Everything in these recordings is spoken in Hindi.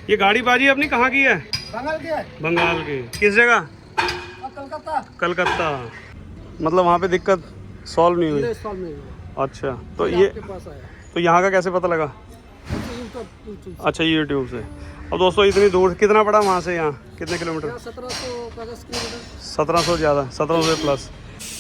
ये गाड़ी बाजी अपनी कहाँ की है? बंगाल की है। बंगाल की। किस जगह? कलकत्ता। कलकत्ता। मतलब वहाँ पे दिक्कत सॉल्व नहीं हुई? सॉल्व नहीं हुआ। अच्छा, तो ये आपके पास आया। तो यहाँ का कैसे पता लगा? YouTube अच्छा, यूट्यूब से। अब दोस्तों इतनी दूर कितना पड़ा वहाँ से यहाँ? कितने किलोमीटर? 1750 किलोमीटर। 1700 ज़्यादा, 1700 प्लस।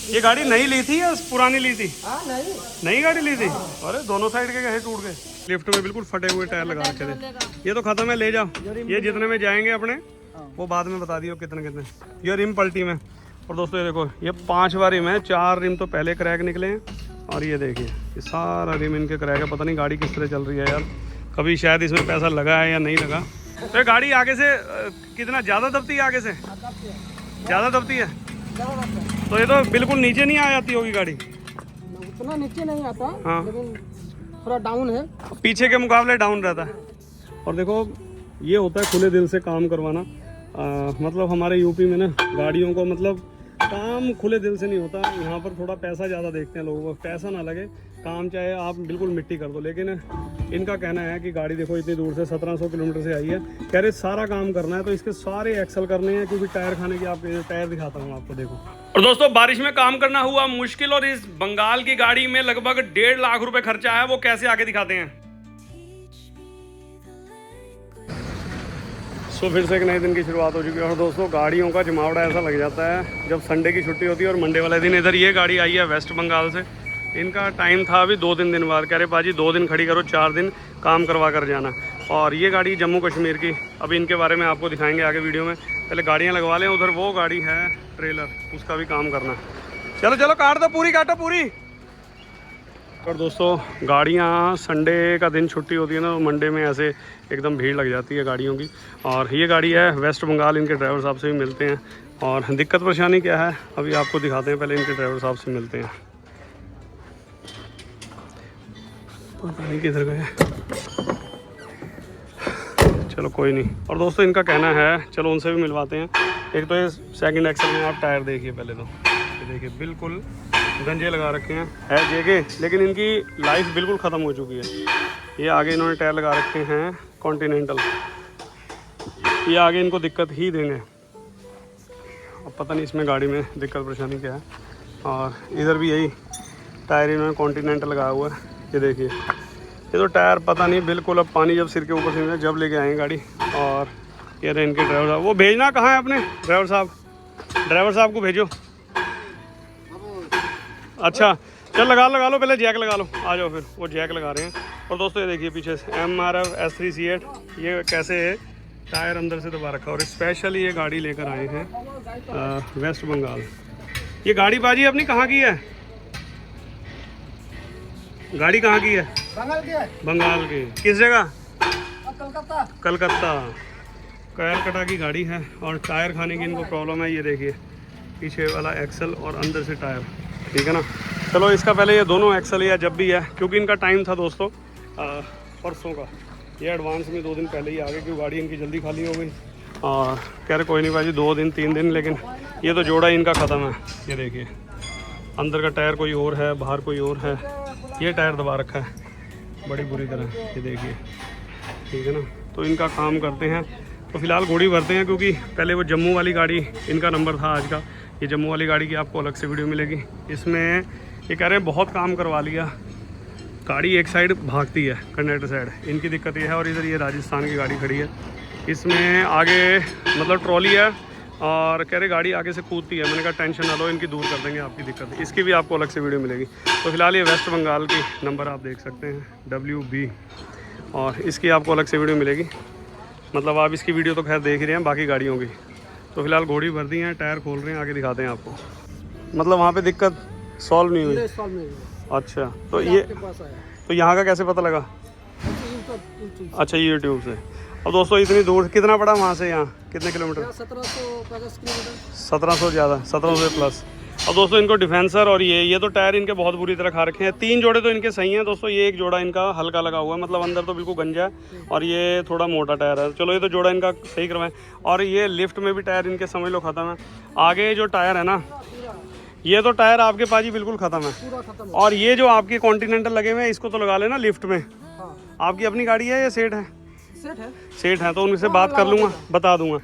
ये गाड़ी नई ली थी या पुरानी ली थी? नहीं, नई गाड़ी ली थी। अरे दोनों साइड के कहे टूट गए। लिफ्ट में बिल्कुल फटे हुए टायर लगा रखे थे। ये तो खत्म है, ले जाओ। ये जितने में जाएंगे अपने वो बाद में बता दियो कितने कितने। ये रिम पलटी में। और दोस्तों ये देखो, ये 5 बार रिम है। 4 रिम तो पहले क्रैक निकले हैं और ये देखिए ये सारा रिम इनके क्रैक है। पता नहीं गाड़ी किस तरह चल रही है यार, कभी शायद इसमें पैसा लगा है या नहीं लगा। तो ये गाड़ी आगे से कितना ज़्यादा दबती है? आगे से ज़्यादा दबती है। तो ये तो बिल्कुल नीचे नहीं आ जाती होगी गाड़ी? उतना नीचे नहीं आता। हाँ, लेकिन थोड़ा डाउन है, पीछे के मुकाबले डाउन रहता है। और देखो ये होता है खुले दिल से काम करवाना। मतलब हमारे यूपी में ना गाड़ियों को मतलब काम खुले दिल से नहीं होता। यहाँ पर थोड़ा पैसा ज़्यादा देखते हैं लोगों को। पैसा ना लगे, काम चाहे आप बिल्कुल मिट्टी कर दो। लेकिन इनका कहना है कि गाड़ी देखो इतनी दूर से 1700 किलोमीटर से आई है, कह रहे सारा काम करना है तो इसके सारे एक्सल करने हैं। क्योंकि टायर खाने की आपके टायर दिखाता हूँ आपको, देखो। और दोस्तों बारिश में काम करना हुआ मुश्किल और इस बंगाल की गाड़ी में लगभग 1.5 लाख रुपए खर्चा है। वो कैसे आगे दिखाते हैं। तो फिर से एक नए दिन की शुरुआत हो चुकी है। और दोस्तों गाड़ियों का जमावड़ा ऐसा लग जाता है जब संडे की छुट्टी होती है और मंडे वाले दिन। इधर ये गाड़ी आई है वेस्ट बंगाल से। इनका टाइम था अभी 2-3 दिन बाद। कह रहे बाजी 2 दिन खड़ी करो, 4 दिन काम करवा कर जाना। और ये गाड़ी जम्मू कश्मीर की। अभी इनके बारे में आपको दिखाएंगे आगे वीडियो में। पहले गाड़ियाँ लगवा लें। उधर वो गाड़ी है ट्रेलर, उसका भी काम करना। चलो चलो काट दो पूरी, काटो पूरी। और दोस्तों गाड़ियाँ संडे का दिन छुट्टी होती है ना, तो मंडे में ऐसे एकदम भीड़ लग जाती है गाड़ियों की। और ये गाड़ी है वेस्ट बंगाल। इनके ड्राइवर साहब से भी मिलते हैं और दिक्कत परेशानी क्या है अभी आपको दिखाते हैं। पहले इनके ड्राइवर साहब से मिलते हैं। पता नहीं किधर गए, चलो कोई नहीं। और दोस्तों इनका कहना है, चलो उनसे भी मिलवाते हैं। एक तो ये सेकंड एक्सल में आप टायर देखिए पहले तो, ये देखिए बिल्कुल गंजे लगा रखे हैं जेके, लेकिन इनकी लाइफ बिल्कुल ख़त्म हो चुकी है। ये आगे इन्होंने टायर लगा रखे हैं कॉन्टिनेंटल। ये आगे इनको दिक्कत ही देंगे। अब पता नहीं इसमें गाड़ी में दिक्कत परेशानी क्या है। और इधर भी यही टायर इन्होंने कॉन्टिनेंटल लगाया हुआ है। ये देखिए ये तो टायर पता नहीं बिल्कुल, अब पानी जब सिर के ऊपर से जब लेके आएंगे गाड़ी। और ये रहे इनके ड्राइवर साहब। वो भेजना कहाँ है अपने ड्राइवर साहब? ड्राइवर साहब को भेजो। अच्छा चल लगा लो पहले जैक लगा लो, आ जाओ फिर। वो जैक लगा रहे हैं। और दोस्तों ये देखिए पीछे MRF S3C8 ये कैसे है, टायर अंदर से दबा रखा। और स्पेशली ये गाड़ी लेकर आए हैं वेस्ट बंगाल। ये गाड़ी बाजी अपनी कहाँ की है? गाड़ी कहाँ की है? बंगाल की है। बंगाल की। किस जगह? कलकत्ता। कलकत्ता। कैलकटा की गाड़ी है और टायर खाने की इनको प्रॉब्लम है। ये देखिए पीछे वाला एक्सल और अंदर से टायर, ठीक है ना। चलो इसका पहले ये दोनों एक्सल या जब भी है, क्योंकि इनका टाइम था दोस्तों परसों का। ये एडवांस में 2 दिन पहले ही आ गए क्योंकि गाड़ी इनकी जल्दी खाली हो गई। और कह रहे कोई नहीं भाई 2 दिन 3 दिन, लेकिन ये तो जोड़ा इनका ख़त्म है। ये देखिए अंदर का टायर कोई और है, बाहर कोई और है। ये टायर दबा रखा है बड़ी बुरी तरह, ये देखिए, ठीक है ना। तो इनका काम करते हैं। तो फिलहाल घोड़ी भरते हैं क्योंकि पहले वो जम्मू वाली गाड़ी इनका नंबर था आज का। ये जम्मू वाली गाड़ी की आपको अलग से वीडियो मिलेगी। इसमें ये कह रहे हैं बहुत काम करवा लिया, गाड़ी एक साइड भागती है कंडक्टर साइड, इनकी दिक्कत ये है। और इधर ये राजस्थान की गाड़ी खड़ी है, इसमें आगे मतलब ट्रॉली है और कह रहे गाड़ी आगे से कूदती है। मैंने कहा टेंशन ना लो, इनकी दूर कर देंगे आपकी दिक्कत। इसकी भी आपको अलग से वीडियो मिलेगी। तो फिलहाल ये वेस्ट बंगाल की नंबर आप देख सकते हैं WB, और इसकी आपको अलग से वीडियो मिलेगी। मतलब आप इसकी वीडियो तो खैर देख ही रहे हैं बाकी गाड़ियों की। तो फिलहाल घोड़ी भर दी है, टायर खोल रहे हैं, आगे दिखाते हैं आपको। मतलब वहाँ पे दिक्कत सॉल्व नहीं हुई? सॉल्व नहीं हुआ। अच्छा, तो ये तो यहाँ का कैसे पता लगा? अच्छा यूट्यूब से। अब दोस्तों इतनी दूर कितना पड़ा वहाँ से यहाँ? कितने किलोमीटर? 1750 किलोमीटर। 1700 ज़्यादा, 1700 प्लस। अब दोस्तों इनको डिफेंसर और ये तो टायर इनके बहुत बुरी तरह खा रखे हैं। 3 जोड़े तो इनके सही हैं दोस्तों। ये एक जोड़ा इनका हल्का लगा हुआ है, मतलब अंदर तो बिल्कुल गंजा है, और ये थोड़ा मोटा टायर है। चलो ये तो जोड़ा इनका सही करवाएं। और ये लिफ्ट में भी टायर इनके समझ लो ख़त्म है। आगे जो टायर है ना, ये तो टायर आपके पास ही बिल्कुल ख़त्म है। और ये जो आपके कॉन्टिनेंटल लगे हुए हैं इसको तो लगा लेना लिफ्ट में। आपकी अपनी गाड़ी है या सेट है? सेट है। सेट हैं तो उनसे बात कर लूँगा, बता दूंगा।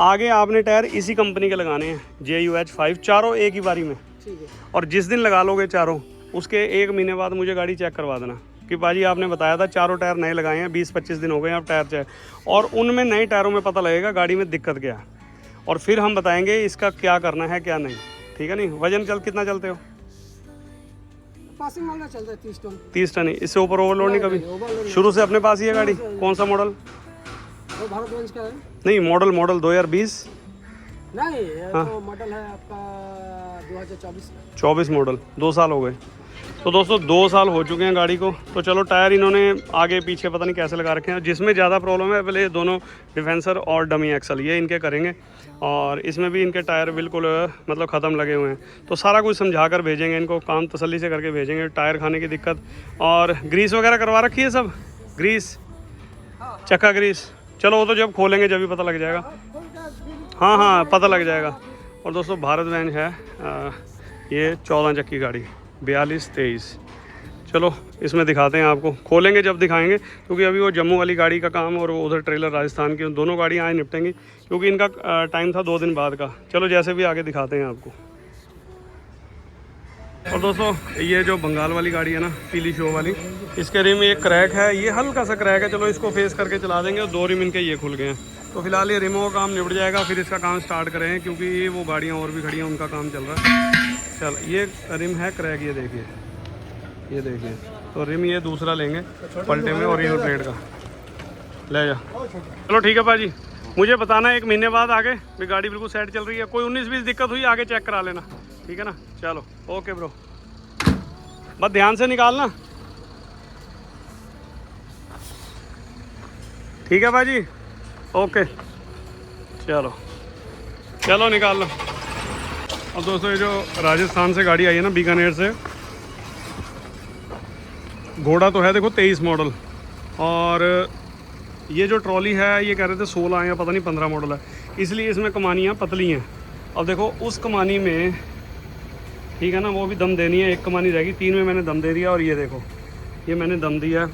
आगे आपने टायर इसी कंपनी के लगाने हैं, JUH5, चारों एक ही बारी में। ठीक है। और जिस दिन लगा लोगे चारों, उसके 1 महीने बाद मुझे गाड़ी चेक करवा देना कि बाजी आपने बताया था चारों टायर नए लगाए हैं, 20-25 दिन हो गए हैं आप टायर चेक, और उनमें नए टायरों में पता लगेगा गाड़ी में दिक्कत क्या है, और फिर हम बताएंगे इसका क्या करना है क्या नहीं। ठीक है नहीं? वजन कितना चलते हो? पासिंग माल चलता है 30 टन। 30 टन ही, इससे ऊपर ओवरलोड नहीं कभी? ओवरलोड शुरू से अपने पास ही है गाड़ी? कौन सा मॉडल? वो भारतवंश का है। नहीं, मॉडल 2020? नहीं, ये तो मॉडल है आपका 2024। 24 मॉडल, 2 साल हो गए। तो दोस्तों 2 साल हो चुके हैं गाड़ी को। तो चलो टायर इन्होंने आगे पीछे पता नहीं कैसे लगा रखे हैं। जिसमें ज़्यादा प्रॉब्लम है पहले दोनों डिफेंसर और डमी एक्सल, ये इनके करेंगे, और इसमें भी इनके टायर बिल्कुल मतलब ख़त्म लगे हुए हैं। तो सारा कुछ समझा कर भेजेंगे इनको, काम तसल्ली से करके भेजेंगे। टायर खाने की दिक्कत, और ग्रीस वगैरह करवा रखी है सब, ग्रीस चक्का ग्रीस। चलो वो तो जब खोलेंगे जब भी पता लग जाएगा। हाँ पता लग जाएगा। और दोस्तों भारतवेंज है ये 14 चक्की गाड़ी 42-23। चलो इसमें दिखाते हैं आपको, खोलेंगे जब दिखाएंगे, क्योंकि अभी वो जम्मू वाली गाड़ी का काम और उधर ट्रेलर राजस्थान की, दोनों गाड़ियाँ आज निपटेंगी, क्योंकि इनका टाइम था 2 दिन बाद का। चलो जैसे भी आगे दिखाते हैं आपको। और दोस्तों ये जो बंगाल वाली गाड़ी है ना, पीली शो वाली, इसके रिम एक क्रैक है, ये हल्का सा क्रैक है। चलो इसको फेस करके चला देंगे, और 2 रिम इनके ये खुल गए हैं। तो फिलहाल ये रिमों का काम निपट जाएगा, फिर इसका काम स्टार्ट करें, क्योंकि वो गाड़ियाँ और भी खड़ी हैं, उनका काम चल रहा है। चल ये रिम है क्रैक, ये देखिए। तो रिम ये दूसरा लेंगे पलटे में, ओरिजिनल प्लेट का ले जा। चलो ठीक है भाजी, मुझे बताना 1 महीने बाद आगे भी गाड़ी बिल्कुल सेट चल रही है। कोई 19-20 दिक्कत हुई आगे चेक करा लेना, ठीक है ना? चलो ओके ब्रो, बस ध्यान से निकालना, ठीक है भाजी? ओके चलो निकाल लो। अब दोस्तों ये जो राजस्थान से गाड़ी आई है ना, बीकानेर से, घोड़ा तो है देखो 23 मॉडल, और ये जो ट्रॉली है ये कह रहे थे 16 या पता नहीं 15 मॉडल है, इसलिए इसमें कमानियाँ पतली हैं। अब देखो उस कमानी में, ठीक है ना, वो भी दम देनी है, 1 कमानी रहेगी, 3 में मैंने दम दे दिया, और ये देखो ये मैंने दम दिया,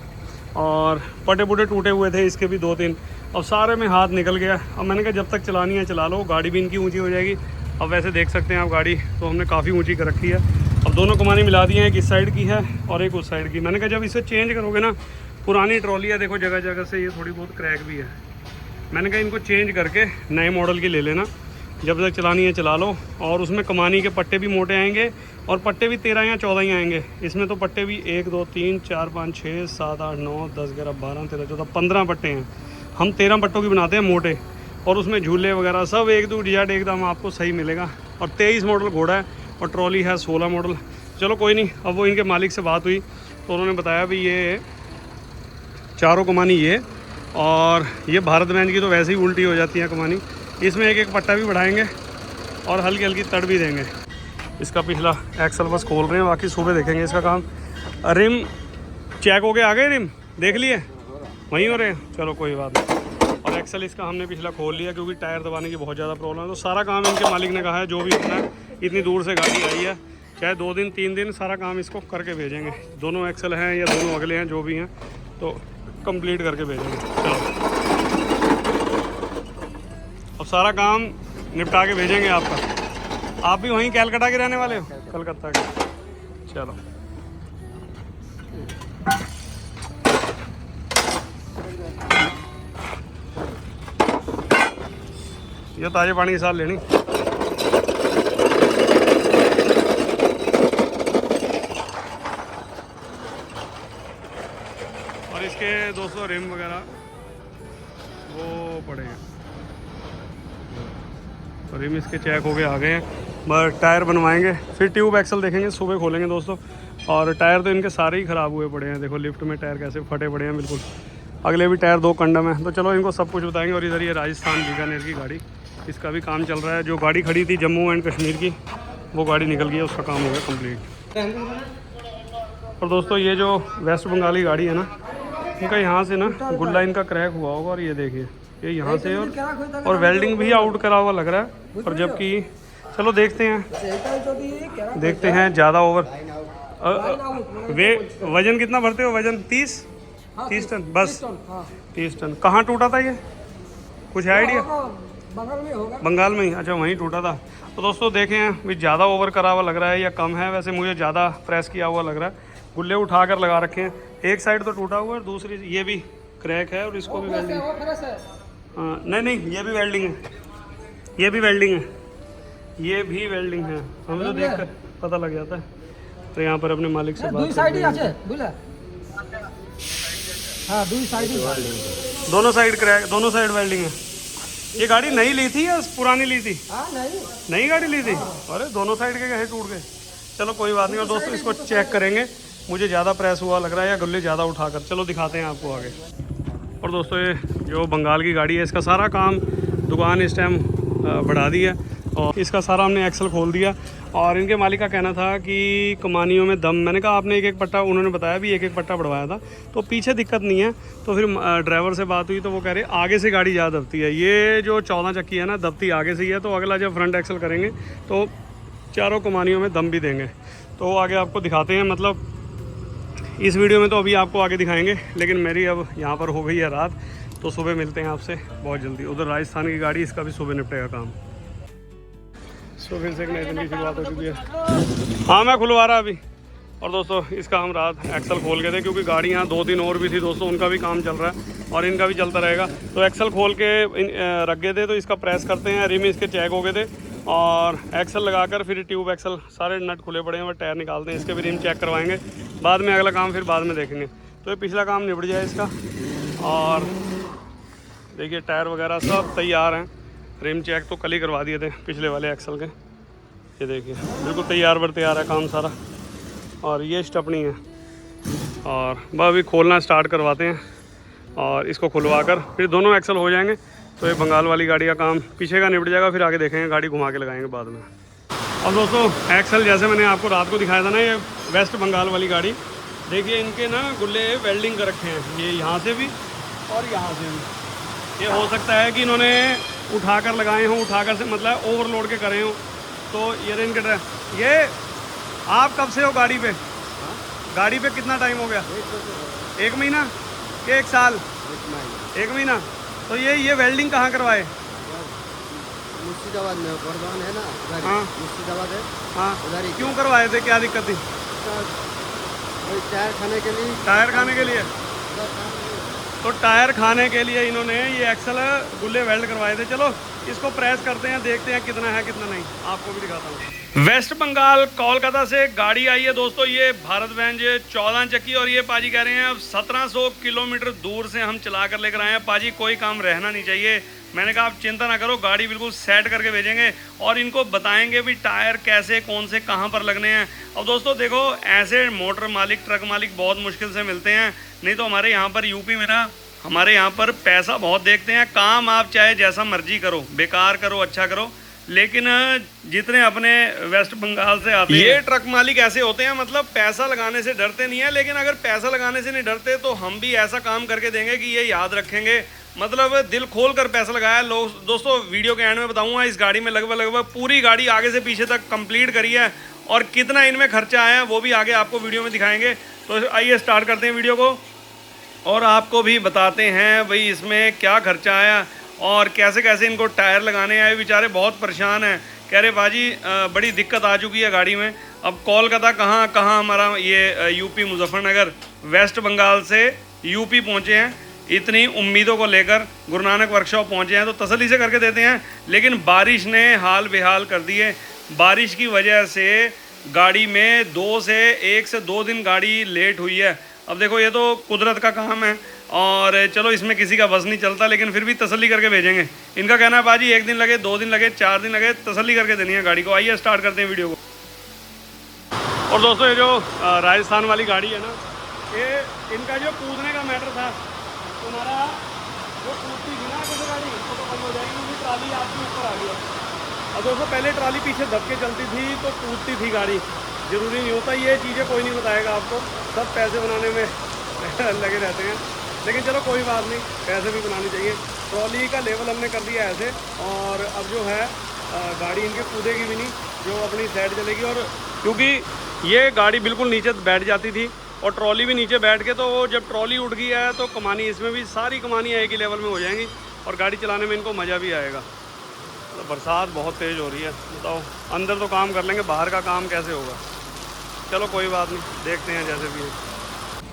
और पटे पुटे टूटे हुए थे इसके भी 2-3, अब सारे में हाथ निकल गया। अब मैंने कहा जब तक चलानी है चला लो, गाड़ी भी इनकी ऊंची हो जाएगी। अब वैसे देख सकते हैं आप गाड़ी तो हमने काफ़ी ऊंची कर रखी है। अब दोनों कमानी मिला दी हैं, एक इस साइड की है और एक उस साइड की। मैंने कहा जब इसे चेंज करोगे ना, पुरानी ट्रॉली है देखो जगह जगह से ये थोड़ी बहुत क्रैक भी है, मैंने कहा इनको चेंज करके नए मॉडल की ले लेना, जब तक चलानी है चला लो। और उसमें कमानी के पट्टे भी मोटे आएंगे, और पट्टे भी 13 या 14 ही आएंगे। इसमें तो पट्टे भी 1 2 3 4 5 6 7 8 9 10 11 12 13 14 15 पट्टे हैं। हम 13 पट्टों की बनाते हैं मोटे, और उसमें झूले वगैरह सब एकदम आपको सही मिलेगा। और 23 मॉडल घोड़ा है, और ट्रॉली है 16 मॉडल। चलो कोई नहीं, अब वो इनके मालिक से बात हुई तो उन्होंने बताया भी ये चारों कमानी ये, और ये भारतवेंज की तो वैसे ही उल्टी हो जाती है कमानी, इसमें एक एक पट्टा भी बढ़ाएंगे और हल्की हल्की तड़ भी देंगे। इसका पिछला एक्सल बस खोल रहे हैं, बाकी सुबह देखेंगे इसका काम। रिम चेक हो गए, आ गए रिम देख लिए, वहीं हो रहे हैं, चलो कोई बात नहीं। और एक्सल इसका हमने पिछला खोल लिया, क्योंकि टायर दबाने की बहुत ज़्यादा प्रॉब्लम है। तो सारा काम इनके मालिक ने कहा है जो भी होना है, इतनी दूर से गाड़ी आई है, चाहे 2 दिन 3 दिन सारा काम इसको करके भेजेंगे। दोनों एक्सल हैं या दोनों अगले हैं, जो भी हैं तो कंप्लीट करके भेजेंगे। चलो अब सारा काम निपटा के भेजेंगे आपका। आप भी वहीं कलकत्ता के रहने वाले हो? कलकत्ता के, चलो ये ताजे पानी के साथ लेनी। और इसके दोस्तों रिम वगैरह वो पड़े हैं, तो रिम इसके चेक हो गए आ गए हैं, बस टायर बनवाएंगे, फिर ट्यूब एक्सल देखेंगे, सुबह खोलेंगे दोस्तों। और टायर तो इनके सारे ही ख़राब हुए पड़े हैं, देखो लिफ्ट में टायर कैसे फटे पड़े हैं बिल्कुल, अगले भी टायर 2 कंडम है। तो चलो इनको सब कुछ बताएंगे। और इधर ये राजस्थान बीकानेर की गाड़ी, इसका भी काम चल रहा है। जो गाड़ी खड़ी थी जम्मू एंड कश्मीर की, वो गाड़ी निकल गई है, उसका काम हो गया कंप्लीट। और दोस्तों ये जो वेस्ट बंगाल की गाड़ी है ना, इनका यहाँ से ना गुल्ला इनका क्रैक हुआ होगा, और ये देखिए ये यहाँ से, और वेल्डिंग भी आउट करा हुआ लग रहा है। और जबकि चलो देखते हैं ज़्यादा ओवर वे वजन कितना भरते हो? वजन 30 टन बस। 30 टन। कहाँ टूटा था ये, कुछ है आइडिया? बगल में होगा। बंगाल में ही, अच्छा वहीं टूटा था। तो दोस्तों देखें भी ज़्यादा ओवर करा हुआ लग रहा है या कम है, वैसे मुझे ज़्यादा प्रेस किया हुआ लग रहा है। गुल्ले उठा कर लगा रखे हैं, एक साइड तो टूटा हुआ है, दूसरी ये भी क्रैक है और इसको भी वेल्डिंग। हाँ नहीं नहीं, ये भी वेल्डिंग है, ये भी वेल्डिंग है, ये भी वेल्डिंग है, हमें तो देख कर पता लग जाता है। तो यहाँ पर अपने मालिक से बात दोनों साइड क्रैक, दोनों साइड वेल्डिंग है। ये गाड़ी नई ली थी या पुरानी ली थी? नई गाड़ी ली थी। अरे दोनों साइड के कहे टूट गए। चलो कोई बात नहीं। और दोस्तों इसको चेक करेंगे, मुझे ज़्यादा प्रेस हुआ लग रहा है या गुल्ले ज़्यादा उठाकर, चलो दिखाते हैं आपको आगे। और दोस्तों ये जो बंगाल की गाड़ी है, इसका सारा काम दुकान इस टाइम बढ़ा दी है और इसका सारा हमने एक्सल खोल दिया। और इनके मालिक का कहना था कि कमानियों में दम, मैंने कहा आपने एक एक पट्टा, उन्होंने बताया भी एक एक पट्टा बढ़वाया था, तो पीछे दिक्कत नहीं है। तो फिर ड्राइवर से बात हुई तो वो कह रहे आगे से गाड़ी ज़्यादा दबती है, ये जो 14 चक्की है ना दबती आगे से ही है। तो अगला जब फ्रंट एक्सल करेंगे तो चारों कमानियों में दम भी देंगे। तो आगे आपको दिखाते हैं, मतलब इस वीडियो में तो अभी आपको आगे दिखाएंगे, लेकिन मेरी अब यहाँ पर हो गई है रात, तो सुबह मिलते हैं आपसे बहुत जल्दी। उधर राजस्थान की गाड़ी, इसका भी सुबह निपटेगा काम। फिर से एक नए दिन की शुरुआत हो चुकी है। हाँ मैं खुलवा रहा अभी। और दोस्तों इसका हम रात एक्सल खोल के थे, क्योंकि गाड़ियाँ 2-3 और भी थी दोस्तों, उनका भी काम चल रहा है और इनका भी चलता रहेगा। तो एक्सल खोल के रख गए थे, तो इसका प्रेस करते हैं। रिम इसके चेक हो गए थे और एक्सल लगाकर फिर ट्यूब एक्सल सारे नट खुले पड़े हैं, और टायर निकालते हैं, इसके भी रिम चेक करवाएंगे। बाद में अगला काम फिर बाद में देखेंगे। तो ये पिछला काम निपट जाए इसका। और देखिए टायर वगैरह सब तैयार हैं। रिम चेक तो कल ही करवा दिए थे पिछले वाले एक्सल के। ये देखिए बिल्कुल तैयार बर तैयार है काम सारा। और ये स्टपनी है और बस अभी खोलना स्टार्ट करवाते हैं और इसको खुलवा कर फिर दोनों एक्सल हो जाएंगे। तो ये बंगाल वाली गाड़ी का काम पीछे का निपट जाएगा, फिर आगे देखेंगे, गाड़ी घुमा के लगाएंगे बाद में। अब दोस्तों एक्सल जैसे मैंने आपको रात को दिखाया था ना, ये वेस्ट बंगाल वाली गाड़ी, देखिए इनके ना गुल्ले वेल्डिंग कर रखे हैं, ये यहाँ से भी और यहाँ से भी। ये हो सकता है कि इन्होंने उठाकर लगाए हों, उठाकर से मतलब ओवरलोड के करे हों। तो ये रेन कटर, ये आप कब से हो गाड़ी पे? गाड़ी पे कितना टाइम हो गया? 1 महीना कि 1 साल? 1 महीना। तो ये वेल्डिंग कहाँ करवाए? मुर्शिदाबाद में बर्दवान है ना, हाँ मुर्शिदाबाद है। हाँ उधर ही। क्यों करवाए थे, क्या दिक्कत थी? टायर खाने के लिए। टायर खाने के लिए? तो टायर खाने के लिए इन्होंने ये एक्सल गुल्ले वेल्ड करवाए थे। चलो इसको प्रेस करते हैं, देखते हैं कितना है कितना नहीं, आपको भी दिखाता हूँ। वेस्ट बंगाल कोलकाता से गाड़ी आई है दोस्तों, ये भारत बेंज 14 चक्की। और ये पाजी कह रहे हैं अब 1700 किलोमीटर दूर से हम चला कर लेकर आए हैं। पाजी कोई काम रहना नहीं चाहिए। मैंने कहा आप चिंता ना करो, गाड़ी बिल्कुल सेट करके भेजेंगे और इनको बताएंगे भी टायर कैसे, कौन से, कहाँ पर लगने हैं। अब दोस्तों देखो ऐसे मोटर मालिक, ट्रक मालिक बहुत मुश्किल से मिलते हैं। नहीं तो हमारे यहाँ पर यूपी में ना, हमारे यहाँ पर पैसा बहुत देखते हैं। काम आप चाहे जैसा मर्जी करो, बेकार करो, अच्छा करो, लेकिन जितने अपने वेस्ट बंगाल से आते हैं ये ट्रक मालिक ऐसे होते हैं, मतलब पैसा लगाने से डरते नहीं है। लेकिन अगर पैसा लगाने से नहीं डरते तो हम भी ऐसा काम करके देंगे कि ये याद रखेंगे, मतलब दिल खोल कर पैसा लगाया। लोग दोस्तों वीडियो के एंड में बताऊंगा, इस गाड़ी में लगभग पूरी गाड़ी आगे से पीछे तक कंप्लीट करी है और कितना इनमें खर्चा आया है वो भी आगे आपको वीडियो में दिखाएंगे। तो आइए स्टार्ट करते हैं वीडियो को और आपको भी बताते हैं भाई इसमें क्या खर्चा आया और कैसे कैसे इनको टायर लगाने आए। बेचारे बहुत परेशान हैं, कह रहे भाजी बड़ी दिक्कत आ चुकी है गाड़ी में। अब कोलकाता कहाँ कहाँ हमारा ये यूपी मुजफ्फरनगर वेस्ट बंगाल से यूपी पहुँचे हैं, इतनी उम्मीदों को लेकर गुरु नानक वर्कशॉप पहुँचे हैं, तो तसल्ली से करके देते हैं। लेकिन बारिश ने हाल बेहाल कर दिए। बारिश की वजह से गाड़ी में 1 से 2 दिन गाड़ी लेट हुई है। अब देखो ये तो कुदरत का काम है और चलो इसमें किसी का बस नहीं चलता, लेकिन फिर भी तसल्ली करके भेजेंगे। इनका कहना है बाजी 1 दिन लगे, 2 दिन लगे, 4 दिन लगे, तसल्ली करके देनी है गाड़ी को। आइए स्टार्ट करते हैं वीडियो को। और दोस्तों ये जो राजस्थान वाली गाड़ी है ना, ये इनका जो कूदने का मैटर था, तुम्हारा जो कूदती थी ना कैसे गाड़ी वो तो कम हो जाएगी क्योंकि ट्राली आपके ऊपर आ गया। और दोस्तों पहले ट्राली पीछे दब के चलती थी तो कूदती थी गाड़ी, ज़रूरी नहीं होता, ये चीज़ें कोई नहीं बताएगा आपको, सब पैसे बनाने में लगे रहते हैं। लेकिन चलो कोई बात नहीं, पैसे भी बनाने चाहिए। ट्रॉली का लेवल हमने कर दिया ऐसे और अब जो है गाड़ी इनके कूदेगी भी नहीं, जो अपनी साइड चलेगी। और क्योंकि ये गाड़ी बिल्कुल नीचे बैठ जाती थी और ट्रॉली भी नीचे बैठ के, तो वो जब ट्रॉली उठ गई है तो कमानी इसमें भी सारी कमानी एक ही लेवल में हो जाएंगी और गाड़ी चलाने में इनको मज़ा भी आएगा। तो बरसात बहुत तेज़ हो रही है, बताओ अंदर तो काम कर लेंगे, बाहर का काम कैसे होगा। चलो कोई बात नहीं, देखते हैं जैसे भी है।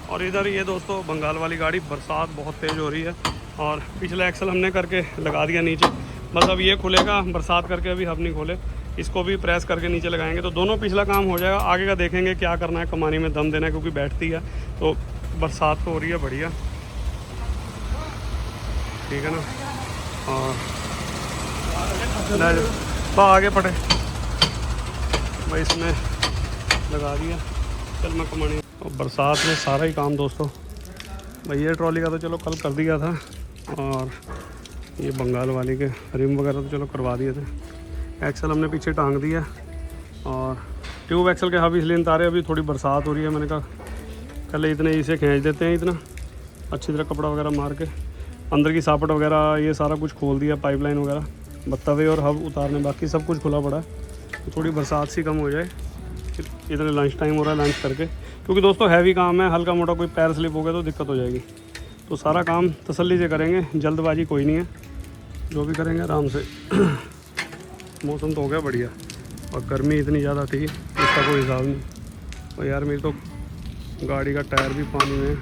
और इधर ये दोस्तों बंगाल वाली गाड़ी, बरसात बहुत तेज़ हो रही है और पिछला एक्सल हमने करके लगा दिया नीचे, बस अब ये खुलेगा, बरसात करके अभी हम नहीं खोले, इसको भी प्रेस करके नीचे लगाएंगे तो दोनों पिछला काम हो जाएगा। आगे का देखेंगे क्या करना है, कमानी में दम देना है क्योंकि बैठती है, तो बरसात तो हो रही है बढ़िया, ठीक है ना। और तो आगे पड़े भाई, इसमें लगा दिया, चल मैं कमानी। और बरसात में सारा ही काम दोस्तों, भाई ये ट्रॉली का तो चलो कल कर दिया था और ये बंगाल वाली के रिम वगैरह तो चलो करवा दिए थे, एक्सल हमने पीछे टांग दिया और ट्यूब एक्सल के हब इसलिए उतारे, अभी थोड़ी बरसात हो रही है, मैंने कहा पहले इतने इसे खींच देते हैं, इतना अच्छी तरह कपड़ा वगैरह मार के अंदर की सापट वगैरह ये सारा कुछ खोल दिया, पाइपलाइन वगैरह, तवे और हब उतारने, बाकी सब कुछ खुला पड़ा है। तो थोड़ी बरसात सी कम हो जाए, फिर इधर लंच टाइम हो रहा है, लंच करके, क्योंकि दोस्तों हैवी काम है, हल्का मोटा कोई पैर स्लिप हो गया तो दिक्कत हो जाएगी। तो सारा काम तसल्ली से करेंगे, जल्दबाजी कोई नहीं है, जो भी करेंगे आराम से। मौसम तो हो गया बढ़िया और गर्मी इतनी ज़्यादा थी इसका कोई हिसाब नहीं। और यार मेरी तो गाड़ी का टायर भी पानी में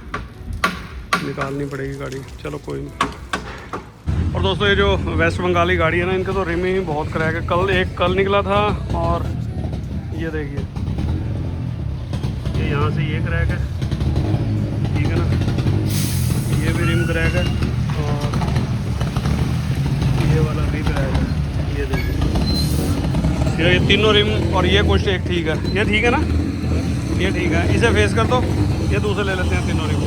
निकालनी पड़ेगी गाड़ी, चलो कोई नहीं। और दोस्तों ये जो वेस्ट बंगाली गाड़ी है ना, इनके तो रिम ही बहुत क्रैक है। कल निकला था और ये देखिए ये यहाँ से ये क्रैक है, ठीक है ना, ये भी रिम क्रैक है और ये वाला भी क्रैक है, ये देखिए ये तीनों रिम और ये कुछ एक ठीक है, ये ठीक है ना, ये ठीक है, इसे फेस कर दो, ये दूसरे ले लेते हैं तीनों रिम।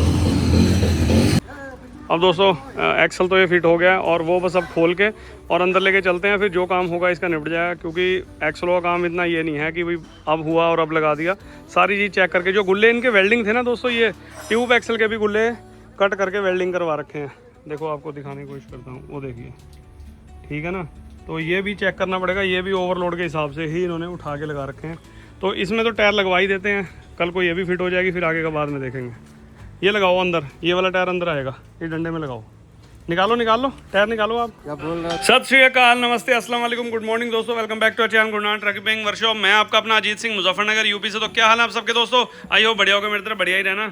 अब दोस्तों एक्सल तो ये फिट हो गया और वो बस अब खोल के और अंदर लेके चलते हैं, फिर जो काम होगा इसका निपट जाएगा, क्योंकि एक्सलों का काम इतना ये नहीं है कि भाई अब हुआ और अब लगा दिया, सारी चीज़ चेक करके। जो गुल्ले इनके वेल्डिंग थे ना दोस्तों, ये ट्यूब एक्सल के भी गुल्ले कट करके वेल्डिंग करवा रखे हैं, देखो आपको दिखाने की कोशिश करता हूँ, वो देखिए, ठीक है ना। तो ये भी चेक करना पड़ेगा, ये भी ओवरलोड के हिसाब से ही इन्होंने उठा के लगा रखे हैं। तो इसमें तो टायर लगवा ही देते हैं, कल को ये भी फिट हो जाएगी, फिर आगे का बाद में देखेंगे। ये लगाओ अंदर, ये वाला टायर अंदर आएगा, ये डंडे में लगाओ, निकाल लो टायर निकालो आप। क्या बोल रहे हैं? सत श्री अकाल, नमस्ते, अस्सलाम वालेकुम, गुड मॉर्निंग दोस्तों, welcome back to our channel Gurnan trucking workshop. मैं आपका अपना अजीत सिंह, मुजफ्फरनगर यूपी से। तो क्या हाल है आप सबके दोस्तों, आई हो बढ़िया होगा, मेरी तरफ बढ़िया ही रहना।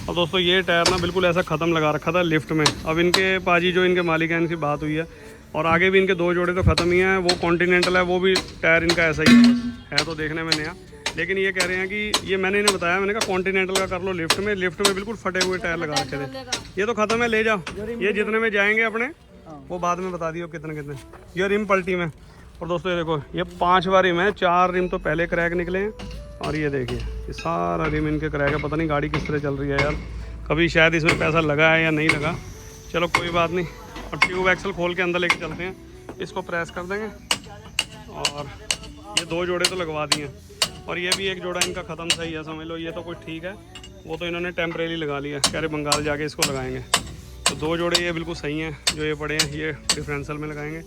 और दोस्तों ये टायर ना बिल्कुल ऐसा ख़त्म लगा रखा था लिफ्ट में, अब इनके पाजी जो इनके मालिक हैं इनसे बात हुई है और आगे भी इनके 2 जोड़े तो ख़त्म ही हैं, वो कॉन्टिनेंटल है, वो भी टायर इनका ऐसा ही है तो देखने में नया, लेकिन ये कह रहे हैं कि ये मैंने इन्हें बताया, मैंने कहा कॉन्टिनेंटल का कर लो लिफ्ट में बिल्कुल फटे हुए टायर लगा रखे थे। ये तो ख़त्म है, ले जाओ, ये जितने में जाएंगे अपने वो बाद में बता दियो कितने कितने। ये रिम पलटी में, और दोस्तों ये देखो ये 5 बार रिम है, 4 रिम तो पहले क्रैक निकले हैं और ये देखिए ये सारा रिम इनके क्रैक है। पता नहीं गाड़ी किस तरह चल रही है यार, कभी शायद इसमें पैसा लगा है या नहीं लगा, चलो कोई बात नहीं। और ट्यूब एक्सल खोल के अंदर लेके चलते हैं, इसको प्रेस कर देंगे और ये 2 जोड़े तो लगवा दिए और ये भी एक जोड़ा इनका ख़त्म सही है, समझ लो, ये तो कुछ ठीक है, वो तो इन्होंने टेम्परेरी लगा लिया, कह रहे बंगाल जाके इसको लगाएंगे। तो 2 जोड़े ये बिल्कुल सही हैं, जो ये पड़े हैं ये डिफरेंशियल में लगाएंगे।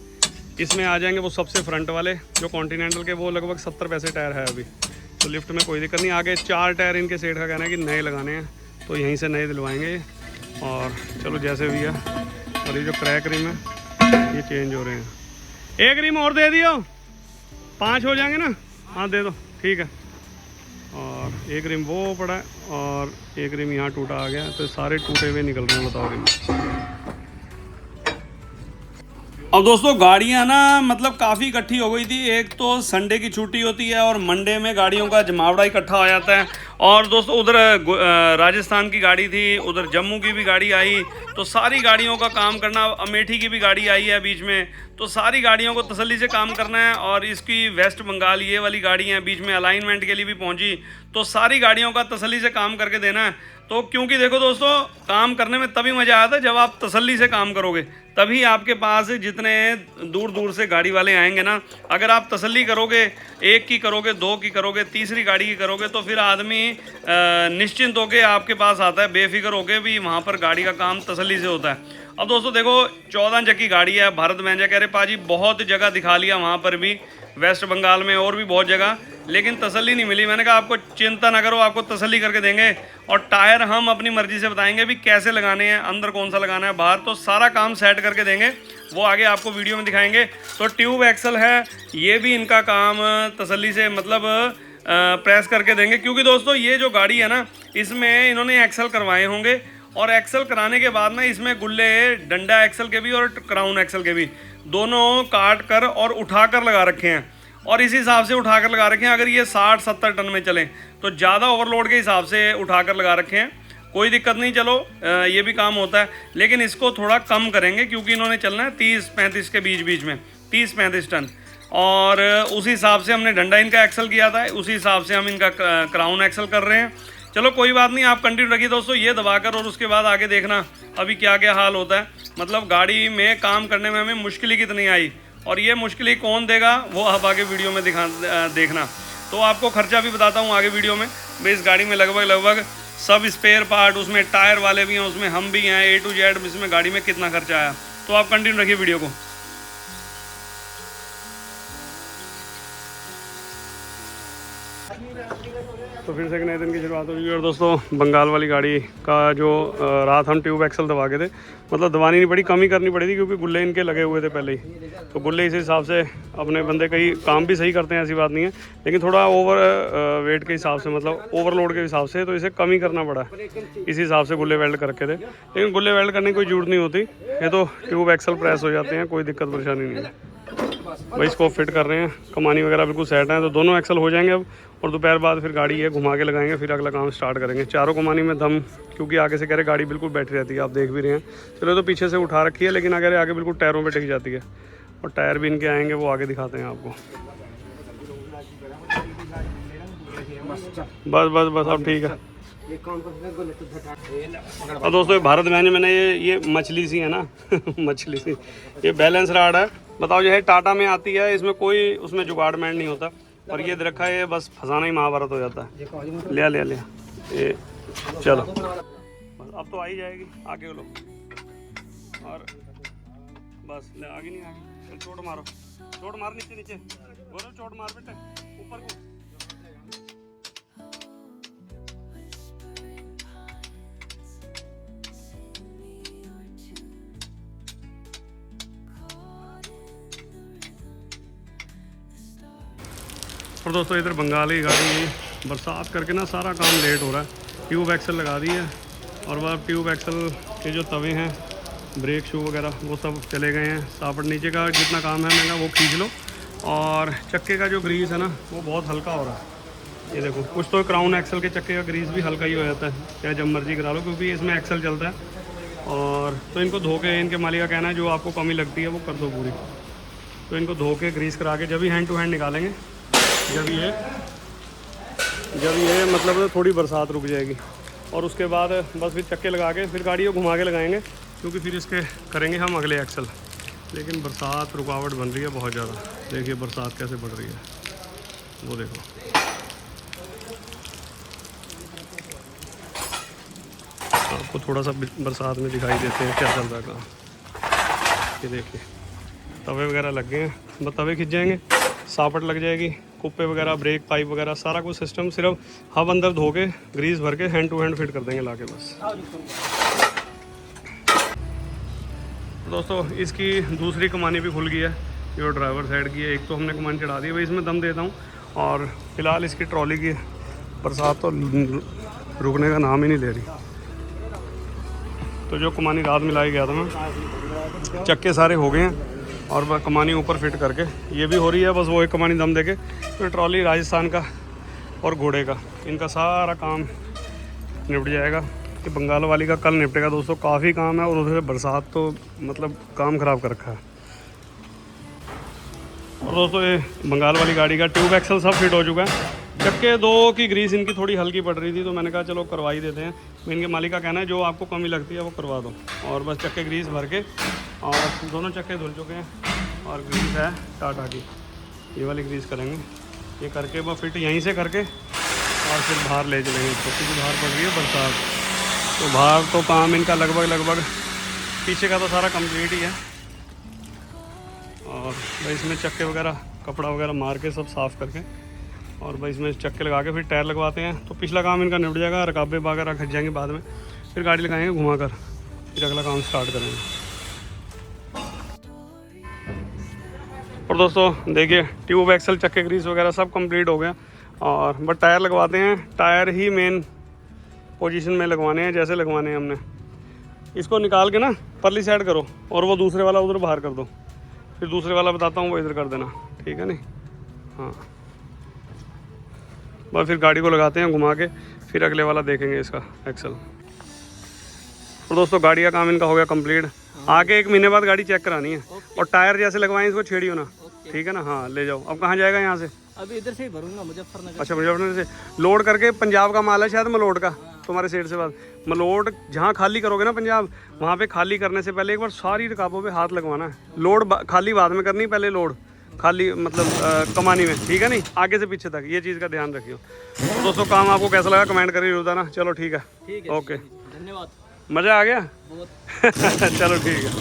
इसमें आ जाएंगे वो सबसे फ्रंट वाले जो कॉन्टिनेंटल के, वो लगभग 70 पैसे टायर है अभी, तो लिफ्ट में कोई दिक्कत नहीं। आगे 4 टायर इनके सेट का कहना है कि नए लगाने हैं, तो यहीं से नए दिलवाएंगे और चलो जैसे भी है। और ये जो क्रैक रिम है ये चेंज हो रहे हैं, एक रिम और दे दियो, 5 हो जाएंगे ना, हाँ दे दो, ठीक है। और एक रिम वो पड़ा है और एक रिम यहाँ टूटा आ गया, तो सारे टूटे हुए निकल रहे हैं, बताओ रिम। अब दोस्तों गाड़ियाँ ना मतलब काफ़ी इकट्ठी हो गई थी, एक तो संडे की छुट्टी होती है और मंडे में गाड़ियों का जमावड़ा इकट्ठा हो जाता है। और दोस्तों उधर राजस्थान की गाड़ी थी, उधर जम्मू की भी गाड़ी आई, तो सारी गाड़ियों का काम करना, अमेठी की भी गाड़ी आई है बीच में, तो सारी गाड़ियों को तसल्ली से काम करना है। और इसकी वेस्ट बंगाल ये वाली गाड़ी है, बीच में अलाइनमेंट के लिए भी पहुंची, तो सारी गाड़ियों का तसल्ली से काम करके देना है। तो क्योंकि देखो दोस्तों काम करने में तभी मज़ा आता है जब आप तसल्ली से काम करोगे, तभी आपके पास जितने दूर दूर से गाड़ी वाले आएंगे ना, अगर आप तसल्ली करोगे, 1 की करोगे, 2 की करोगे, तीसरी गाड़ी की करोगे, तो फिर आदमी निश्चिंत होकर आपके पास आता है, बेफिक्र होकर भी वहाँ पर गाड़ी का काम तसल्ली से होता है। अब दोस्तों देखो 14 चक्की गाड़ी है, भारत बैंजा कह रहे पाजी बहुत जगह दिखा लिया, वहाँ पर भी वेस्ट बंगाल में और भी बहुत जगह, लेकिन तसल्ली नहीं मिली। मैंने कहा आपको चिंता ना करो, आपको तसल्ली करके देंगे। और टायर हम अपनी मर्जी से बताएंगे भी कैसे लगाने हैं, अंदर कौन सा लगाना है, बाहर, तो सारा काम सेट करके देंगे, वो आगे आपको वीडियो में दिखाएंगे। तो ट्यूब एक्सल है, ये भी इनका काम तसल्ली से मतलब प्रेस करके देंगे, क्योंकि दोस्तों ये जो गाड़ी है ना, इसमें इन्होंने एक्सल करवाए होंगे, और एक्सल कराने के बाद ना इसमें गुल्ले डंडा एक्सल के भी और क्राउन एक्सल के भी दोनों काट कर और उठा कर लगा रखे हैं, और इस हिसाब से उठा कर लगा रखे हैं। अगर ये 60-70 टन में चलें तो ज़्यादा ओवरलोड के हिसाब से उठा कर लगा रखे हैं, कोई दिक्कत नहीं, चलो ये भी काम होता है। लेकिन इसको थोड़ा कम करेंगे, क्योंकि इन्होंने चलना है 30-35 के बीच में, 30-35 टन, और उसी हिसाब से हमने डंडा इनका एक्सल किया था, उसी हिसाब से हम इनका क्राउन एक्सल कर रहे हैं। चलो कोई बात नहीं, आप कंटिन्यू रखिए दोस्तों ये दबाकर, और उसके बाद आगे देखना अभी क्या क्या हाल होता है। मतलब गाड़ी में काम करने में हमें मुश्किल ही कितनी आई, और ये मुश्किल ही कौन देगा वो आप आगे वीडियो में देखना। तो आपको खर्चा भी बताता हूँ आगे वीडियो में। भाई इस गाड़ी में लगभग सब स्पेयर पार्ट, उसमें टायर वाले भी हैं, उसमें हम भी हैं, A to Z इसमें गाड़ी में कितना खर्चा आया। तो आप कंटिन्यू रखिए वीडियो को। तो फिर से एक नए दिन की शुरुआत हुई, और दोस्तों बंगाल वाली गाड़ी का जो रात हम ट्यूब एक्सल दबा के थे, मतलब दबानी नहीं पड़ी, कमी करनी पड़ी थी, क्योंकि गुल्ले इनके लगे हुए थे पहले ही। तो गुल्ले इस हिसाब से अपने बंदे कई काम भी सही करते हैं, ऐसी बात नहीं है, लेकिन थोड़ा ओवर वेट के हिसाब से, मतलब ओवरलोड के हिसाब से, तो इसे कमी करना पड़ा, इस हिसाब से गुल्ले वेल्ड करके थे। लेकिन गुल्ले वेल्ड करने की कोई जरूरत नहीं होती, ये तो ट्यूब एक्सल प्रेस हो जाते हैं, कोई दिक्कत परेशानी नहीं है। भाई इसको फिट कर रहे हैं, कमानी वगैरह बिल्कुल सेट है, तो दोनों एक्सल हो जाएंगे अब, और दोपहर बाद फिर गाड़ी है घुमा के लगाएंगे, फिर अगला काम स्टार्ट करेंगे। चारों कमानी में दम, क्योंकि आगे से कह रहे गाड़ी बिल्कुल बैठी रहती है, आप देख भी रहे हैं। चलो तो पीछे से उठा रखी है, लेकिन अगर आगे बिल्कुल टायरों पे टिक जाती है, और टायर भी इनके आएंगे, वो आगे दिखाते हैं आपको। बस अब ठीक है। और दोस्तों भारत बैंज मैंने ये मछली सी है ना मछली सी, ये बैलेंस राड है, बताओ ये टाटा में आती है, इसमें कोई उसमें जुगाड़मेंट नहीं होता, और ये रखा है बस फंसाना ही महाभारत हो जाता है। ले ये चलो बस अब तो आ ही जाएगी, आगे लो, और बस ले आगे नहीं आगे, चोट मारो, चोट मार नीचे बोलो, चोट मार बेटे ऊपर को। और दोस्तों इधर बंगाल की गाड़ी बरसात करके ना सारा काम लेट हो रहा है। ट्यूब एक्सल लगा दी है, और वह ट्यूब एक्सल के जो तवे हैं, ब्रेक शू वगैरह, वो सब चले गए हैं। सापट नीचे का जितना काम है मैंने वो खींच लो, और चक्के का जो ग्रीस है ना वो बहुत हल्का हो रहा है। ये देखो, कुछ तो क्राउन एक्सल के चक्के का ग्रीस भी हल्का ही हो जाता है, चाहे जब मर्जी करा लो, क्योंकि इसमें एक्सल चलता है। और तो इनको धो के, इनके मालिक का कहना है जो आपको कमी लगती है वो कर दो पूरी, तो इनको धो के ग्रीस करा के जब ही हैंड टू हैंड निकालेंगे, जब ये मतलब थोड़ी बरसात रुक जाएगी, और उसके बाद बस फिर चक्के लगा के फिर गाड़ी को घुमा के लगाएंगे, क्योंकि फिर इसके करेंगे हम अगले एक्सल। लेकिन बरसात रुकावट बन रही है बहुत ज़्यादा, देखिए बरसात कैसे बढ़ रही है, वो देखो। आपको थोड़ा सा बरसात में दिखाई देते हैं क्या चल रहा है काम। ये देखिए तवे वगैरह लग गए हैं, बस तवे खिंच जाएंगे, सापट लग जाएगी, कुप्पे वगैरह, ब्रेक पाइप वगैरह सारा कुछ सिस्टम, सिर्फ हब अंदर धो के ग्रीस भर के हैंड टू हैंड फिट कर देंगे लाके बस। दोस्तों इसकी दूसरी कमानी भी खुल गई है, जो ड्राइवर साइड की है, एक तो हमने कमानी चढ़ा दी है, भाई इसमें दम देता हूँ। और फिलहाल इसकी ट्रॉली की बरसात तो रुकने का नाम ही नहीं ले रही। तो जो कमानी रात मिलाई गया था मैं, चक्के सारे हो गए हैं, और वह कमानी ऊपर फिट करके ये भी हो रही है, बस वो एक कमानी दम देके तो ट्रॉली राजस्थान का और घोड़े का, इनका सारा काम निपट जाएगा। कि बंगाल वाली का कल निपटेगा दोस्तों, काफ़ी काम है, और उधर बरसात तो मतलब काम ख़राब कर रखा है। और दोस्तों ये बंगाल वाली गाड़ी का ट्यूब एक्सल सब फिट हो चुका है। चक्के दो की ग्रीस इनकी थोड़ी हल्की पड़ रही थी, तो मैंने कहा चलो करवा ही देते हैं। इनके मालिक का कहना है जो आपको कमी लगती है वो करवा दो, और बस चक्के ग्रीस भर के, और दोनों चक्के धुल चुके हैं, और ग्रीस है टाटा की, ये वाली ग्रीस करेंगे। ये करके वो फिट यहीं से करके और फिर बाहर ले चलेंगे, क्योंकि बाहर पड़ रही है बरसात, तो बाहर तो काम इनका लगभग पीछे का तो सारा कंप्लीट ही है। और भाई इसमें चक्के वगैरह कपड़ा वगैरह मार के सब साफ़ करके और भाई इसमें चक्के लगा के फिर टायर लगवाते हैं, तो पिछला काम इनका निपट जाएगा। रकाबे वगैरह खच जाएंगे बाद में, फिर गाड़ी लगाएंगे घुमा कर, फिर अगला काम स्टार्ट करेंगे। और दोस्तों देखिए ट्यूब एक्सल चक्के ग्रीस वगैरह सब कंप्लीट हो गया और बट टायर लगवाते हैं। टायर ही मेन पोजीशन में लगवाने हैं, जैसे लगवाने हैं हमने। इसको निकाल के ना परली साइड करो और वो दूसरे वाला उधर बाहर कर दो, फिर दूसरे वाला बताता हूँ वो इधर कर देना, ठीक है नहीं। हाँ बस फिर गाड़ी को लगाते हैं घुमा के, फिर अगले वाला देखेंगे इसका एक्सल। और दोस्तों गाड़ी का काम इनका हो गया कंप्लीट। आगे 1 महीने बाद गाड़ी चेक करानी है और टायर जैसे लगवाएं इसको छेड़ियो ना, ठीक है ना। हाँ ले जाओ। अब कहाँ जाएगा यहाँ से? अभी इधर से ही भरूंगा, मुजफ्फरनगर। अच्छा मुजफ्फरनगर से लोड करके, पंजाब का माल है शायद मलोड का, तुम्हारे सेट से बाद मलोड जहाँ खाली करोगे ना पंजाब, वहाँ पे खाली करने से पहले एक बार सारी रकाबों पे हाथ लगवाना है। लोड खाली बाद में करनी, पहले लोड खाली मतलब कमानी में, ठीक है नहीं, आगे से पीछे तक, ये चीज़ का ध्यान रखियो। तो दोस्तों काम आपको कैसा लगा कमेंट करके बताना। चलो ठीक है, ओके, धन्यवाद, मज़ा आ गया बहुत। चलो ठीक है।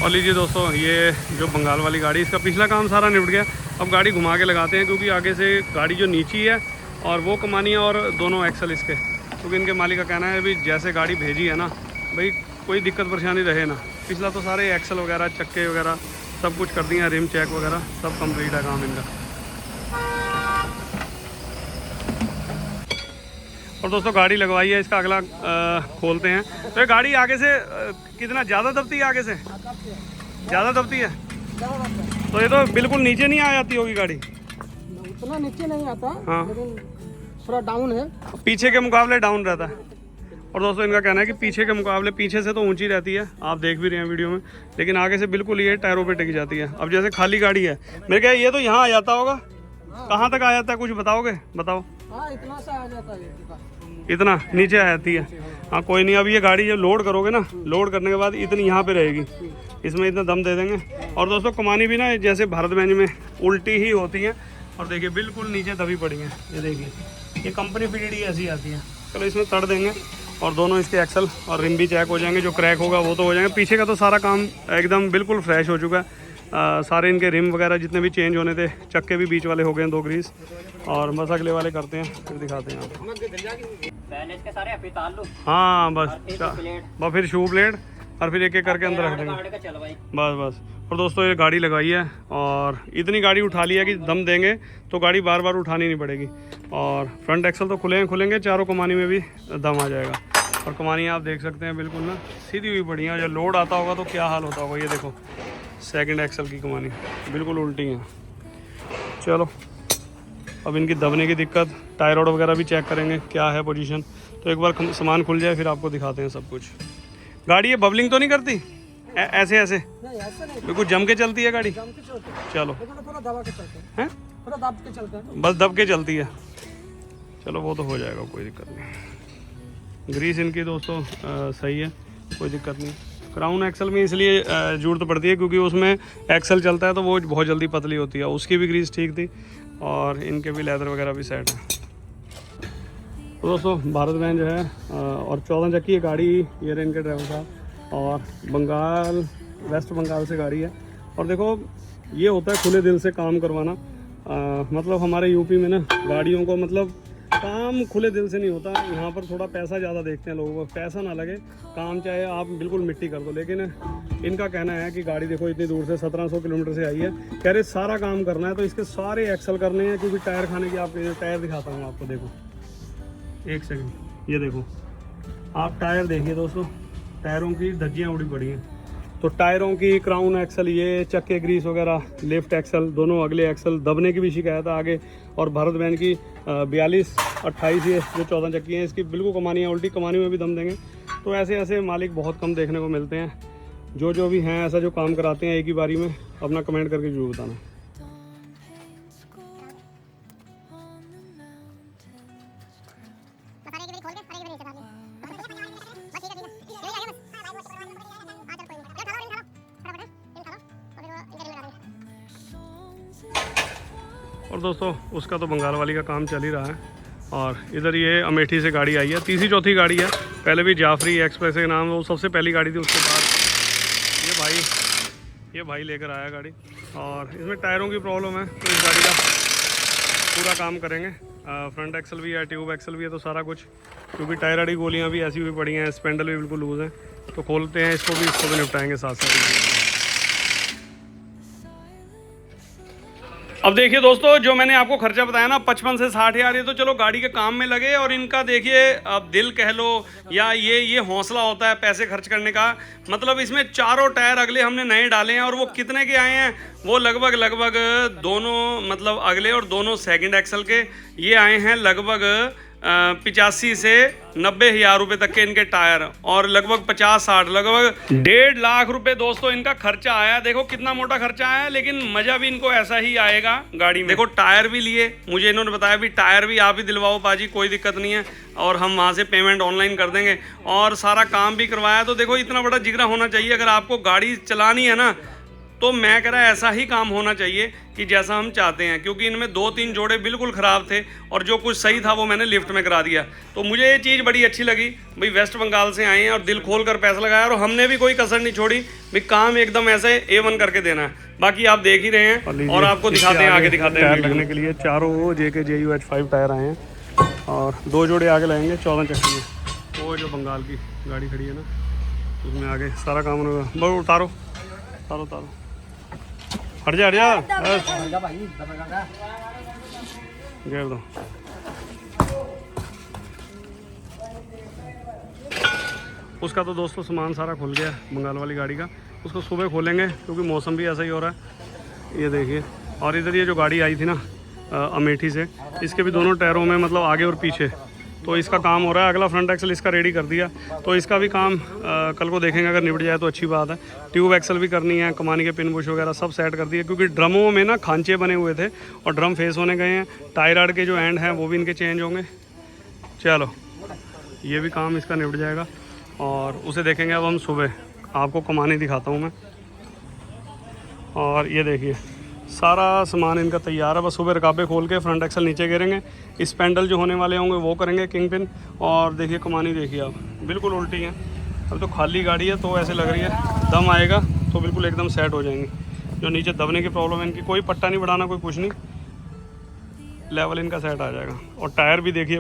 और लीजिए दोस्तों ये जो बंगाल वाली गाड़ी, इसका पिछला काम सारा निपट गया। अब गाड़ी घुमा के लगाते हैं क्योंकि आगे से गाड़ी जो नीची है और वो कमानी है और दोनों एक्सल इसके, क्योंकि इनके मालिक का कहना है अभी जैसे गाड़ी भेजी है ना भाई कोई दिक्कत परेशानी रहे ना। पिछला तो सारे एक्सल वगैरह चक्के वगैरह सब कुछ कर दिए हैं, रिम चेक वगैरह सब कंप्लीट है काम इनका। और दोस्तों गाड़ी लगवाई है, इसका अगला खोलते हैं। तो ये गाड़ी आगे से कितना ज़्यादा दबती है? आगे से ज़्यादा दबती है, तो ये तो बिल्कुल नीचे नहीं आ जाती होगी गाड़ी? उतना नीचे नहीं आता, हाँ लेकिन थोड़ा डाउन है, पीछे के मुकाबले डाउन रहता है। और दोस्तों इनका कहना है कि पीछे के मुकाबले, पीछे से तो ऊंची रहती है, आप देख भी रहे हैं वीडियो में, लेकिन आगे से बिल्कुल ये टायरों पे टिक जाती है। अब जैसे खाली गाड़ी है, मेरे क्या ये तो यहाँ आ जाता होगा, कहाँ तक आ जाता है कुछ बताओगे? बताओ। हाँ इतना सा आ जाता है, इतना नीचे आ जाती है। हाँ कोई नहीं, अब ये गाड़ी जब लोड करोगे ना, लोड करने के बाद इतनी यहाँ पे रहेगी, इसमें इतना दम दे देंगे। और दोस्तों कमानी भी ना जैसे भारतबेंज में उल्टी ही होती है, और देखिए बिल्कुल नीचे दबी पड़ी है, ये देखिए ये कंपनी पीडीडी ऐसी आती है। चलो इसमें तड़ देंगे और दोनों इसके एक्सल और रिम भी चेक हो जाएंगे, जो क्रैक होगा वो तो हो जाएंगे। पीछे का तो सारा काम एकदम बिल्कुल फ्रेश हो चुका है। सारे इनके रिम वगैरह जितने भी चेंज होने थे, चक्के भी बीच वाले हो गए हैं 2 ग्रीस, और बस अगले वाले करते हैं फिर दिखाते हैं आपको। हाँ बस फिर शू प्लेट और फिर एक एक करके अंदर रख देंगे, बस बस। और दोस्तों ये गाड़ी लगाई है और इतनी गाड़ी उठा लिया कि दम देंगे तो गाड़ी बार बार उठानी नहीं पड़ेगी। और फ्रंट एक्सल तो खुलेंगे, चारों कमानी में भी दम आ जाएगा। और कमानी आप देख सकते हैं बिल्कुल ना सीधी हुई पड़ी है, जब लोड आता होगा तो क्या हाल होता होगा। ये देखो सेकंड एक्सल की कमानी बिल्कुल उल्टी है। चलो अब इनकी दबने की दिक्कत, टायर रोड वगैरह भी चेक करेंगे क्या है पोजीशन। तो एक बार सामान खुल जाए फिर आपको दिखाते हैं सब कुछ। गाड़ी ये बबलिंग तो नहीं करती ऐसे ऐसे? नहीं ऐसा नहीं, बिल्कुल जम के चलती है गाड़ी। चलो थोड़ा दबा के चलते हैं, हैं, थोड़ा दब के चलते हैं, बस दब के चलती है। चलो वो तो हो जाएगा, कोई दिक्कत नहीं। ग्रीस इनकी दोस्तों सही है, कोई दिक्कत नहीं। क्राउन एक्सल में इसलिए जरूरत पड़ती है क्योंकि उसमें एक्सल चलता है तो वो बहुत जल्दी पतली होती है। उसकी भी ग्रीस ठीक थी और इनके भी लेदर वगैरह भी सेट है। तो दोस्तों भारतबेंज है और 14 चक्की गाड़ी, ये रहे इनके ड्राइवर साहब, और बंगाल, वेस्ट बंगाल से गाड़ी है। और देखो ये होता है खुले दिल से काम करवाना। मतलब हमारे यूपी में ना गाड़ियों को मतलब काम खुले दिल से नहीं होता। यहाँ पर थोड़ा पैसा ज़्यादा देखते हैं लोगों को, पैसा ना लगे काम चाहे आप बिल्कुल मिट्टी कर दो। लेकिन इनका कहना है कि गाड़ी देखो इतनी दूर से 1700 किलोमीटर से आई है, कह रहे सारा काम करना है तो इसके सारे एक्सल करने हैं, क्योंकि टायर खाने की आपके टायर दिखाता हूँ आपको। देखो एक सेकंड, ये देखो आप टायर देखिए दोस्तों, टायरों की धज्जियाँ उड़ी पड़ी हैं। तो टायरों की क्राउन एक्सल, ये चक्के ग्रीस वगैरह, लिफ्ट एक्सल, दोनों अगले एक्सल दबने की भी शिकायत है आगे। और भारतबेंज की 42, 28 ये जो 14 चक्की हैं इसकी बिल्कुल कमानी है उल्टी, कमानी में भी दम देंगे। तो ऐसे ऐसे मालिक बहुत कम देखने को मिलते हैं। जो भी हैं ऐसा जो काम कराते हैं एक ही बारी में, अपना कमेंट करके जरूर बताना। और दोस्तों उसका तो बंगाल वाली का काम चल ही रहा है। और इधर ये अमेठी से गाड़ी आई है, तीसरी चौथी गाड़ी है। पहले भी जाफरी एक्सप्रेस के नाम, वो सबसे पहली गाड़ी थी। उसके बाद ये भाई लेकर आया गाड़ी, और इसमें टायरों की प्रॉब्लम है तो इस गाड़ी का पूरा काम करेंगे। फ्रंट एक्सल भी है, ट्यूब एक्सल भी है, तो सारा कुछ, क्योंकि टायर अड़ी गोलियाँ भी ऐसी हुई पड़ी हैं, स्पेंडल भी बिल्कुल लूज़ हैं, तो खोलते हैं इसको भी निपटाएंगे साथ साथ। अब देखिए दोस्तों, जो मैंने आपको खर्चा बताया ना 55 से 60 हज़ार, ये तो चलो गाड़ी के काम में लगे, और इनका देखिए अब दिल कह लो या ये हौसला होता है पैसे खर्च करने का। मतलब इसमें चारों टायर अगले हमने नए डाले हैं, और वो कितने के आए हैं, वो लगभग दोनों, मतलब अगले और दोनों सेकंड एक्सल के, ये आए हैं लगभग 85 से 90 हज़ार रुपये तक के इनके टायर, और लगभग 50-60, लगभग 1.5 लाख रुपए दोस्तों इनका खर्चा आया। देखो कितना मोटा खर्चा आया, लेकिन मज़ा भी इनको ऐसा ही आएगा गाड़ी में। देखो टायर भी लिए, मुझे इन्होंने बताया भी टायर भी आप ही दिलवाओ पाजी, कोई दिक्कत नहीं है, और हम वहाँ से पेमेंट ऑनलाइन कर देंगे, और सारा काम भी करवाया। तो देखो इतना बड़ा जिगरा होना चाहिए, अगर आपको गाड़ी चलानी है ना, तो मैं कह रहा ऐसा ही काम होना चाहिए कि जैसा हम चाहते हैं, क्योंकि इनमें 2-3 जोड़े बिल्कुल ख़राब थे, और जो कुछ सही था वो मैंने लिफ्ट में करा दिया। तो मुझे ये चीज़ बड़ी अच्छी लगी भाई, वेस्ट बंगाल से आए हैं और दिल खोल कर पैसा लगाया, और हमने भी कोई कसर नहीं छोड़ी भाई, काम एकदम ऐसे A1 करके देना है। बाकी आप देख ही रहे हैं, और आपको दिखाते हैं, आगे दिखाते हैं। टायर लगने के लिए चारों JK JUH5 टायर आए हैं, और 2 जोड़े आगे लगेंगे 14 चक्की में। वो जो बंगाल की गाड़ी खड़ी है ना, उसमें आगे सारा काम होगा। बस उतारो हट जा घेर दो। उसका तो दोस्तों सामान सारा खुल गया बंगाल वाली गाड़ी का, उसको सुबह खोलेंगे क्योंकि मौसम भी ऐसा ही हो रहा है। ये देखिए, और इधर ये जो गाड़ी आई थी ना अमेठी से, इसके भी दोनों टायरों में मतलब आगे और पीछे, तो इसका काम हो रहा है। अगला फ्रंट एक्सल इसका रेडी कर दिया, तो इसका भी काम कल को देखेंगे, अगर निपट जाए तो अच्छी बात है। ट्यूब एक्सल भी करनी है, कमानी के पिन बुश वगैरह सब सेट कर दिए, क्योंकि ड्रमों में ना खांचे बने हुए थे और ड्रम फेस होने गए हैं। टायर आड़ के जो एंड हैं वो भी इनके चेंज होंगे। चलो ये भी काम इसका निपट जाएगा, और उसे देखेंगे अब हम सुबह। आपको कमानी दिखाता हूँ मैं, और ये देखिए सारा सामान इनका तैयार है। बस सुबह रकाबे खोल के फ्रंट एक्सल नीचे गिरेंगे, स्पेंडल जो होने वाले होंगे वो करेंगे, किंग पिन। और देखिए कमानी देखिए आप, बिल्कुल उल्टी है। अब तो खाली गाड़ी है तो ऐसे लग रही है, दम आएगा तो बिल्कुल एकदम सेट हो जाएंगी। जो नीचे दबने की प्रॉब्लम है इनकी, कोई पट्टा नहीं बढ़ाना, कोई कुछ नहीं, लेवल इनका सेट आ जाएगा। और टायर भी देखिए,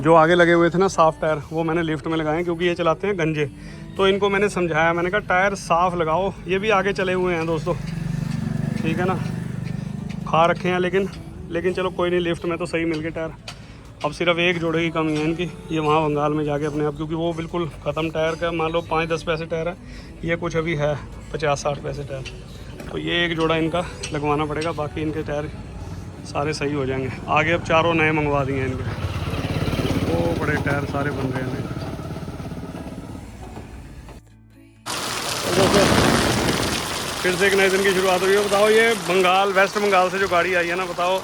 जो आगे लगे हुए थे ना साफ़ टायर, वो मैंने लिफ्ट में लगाए, क्योंकि ये चलाते हैं गंजे। तो इनको मैंने समझाया, मैंने कहा टायर साफ़ लगाओ। ये भी आगे चले हुए हैं दोस्तों, ठीक है ना, खा रखे हैं, लेकिन चलो कोई नहीं, लिफ्ट में तो सही मिल गए टायर। अब सिर्फ एक जोड़े की कमी है इनकी, ये वहाँ बंगाल में जाके अपने आप, क्योंकि वो बिल्कुल ख़त्म टायर का, मान लो 5-10 पैसे टायर है, ये कुछ अभी है 50-60 पैसे टायर। तो ये एक जोड़ा इनका लगवाना पड़ेगा, बाकी इनके टायर सारे सही हो जाएंगे। आगे अब चारों नए मंगवा दिए हैं इनके, वो बड़े टायर सारे बन रहे हैं। फिर से एक नए दिन की शुरुआत हुई है। बताओ ये बंगाल, वेस्ट बंगाल से जो गाड़ी आई है ना, बताओ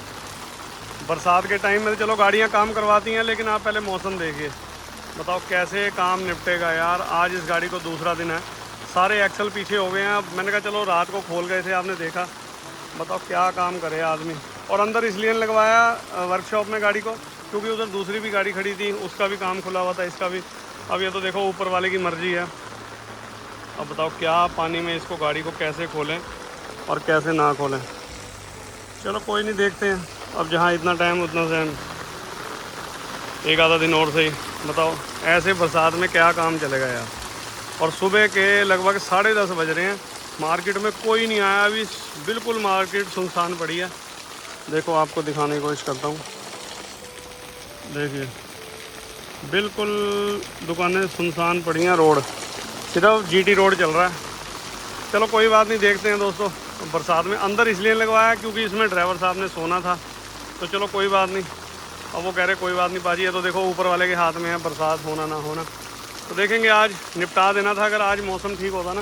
बरसात के टाइम में तो चलो गाड़ियाँ काम करवाती हैं, लेकिन आप पहले मौसम देखिए, बताओ कैसे काम निपटेगा यार। आज इस गाड़ी को दूसरा दिन है, सारे एक्सल पीछे हो गए हैं। अब मैंने कहा चलो रात को खोल गए थे, आपने देखा, बताओ क्या काम करे आदमी। और अंदर इसलिए लगवाया वर्कशॉप में गाड़ी को, क्योंकि उधर दूसरी भी गाड़ी खड़ी थी, उसका भी काम खुला हुआ था, इसका भी। अब ये तो देखो ऊपर वाले की मर्जी है। अब बताओ क्या पानी में इसको, गाड़ी को कैसे खोलें और कैसे ना खोलें। चलो कोई नहीं, देखते हैं। अब जहाँ इतना टाइम उतना से एक आधा दिन और सही। बताओ ऐसे बरसात में क्या काम चलेगा यार। और सुबह के लगभग 10:30 बज रहे हैं, मार्केट में कोई नहीं आया अभी, बिल्कुल मार्केट सुनसान पड़ी है। देखो आपको दिखाने की कोशिश करता हूँ, देखिए बिल्कुल दुकानें सुनसान पड़ी हैं, रोड सिर्फ GT रोड चल रहा है। चलो कोई बात नहीं, देखते हैं दोस्तों। बरसात में अंदर इसलिए लगवाया क्योंकि इसमें ड्राइवर साहब ने सोना था, तो चलो कोई बात नहीं। अब वो कह रहे कोई बात नहीं बाजी, है तो देखो ऊपर वाले के हाथ में है, बरसात होना ना होना। तो देखेंगे, आज निपटा देना था। अगर आज मौसम ठीक होता ना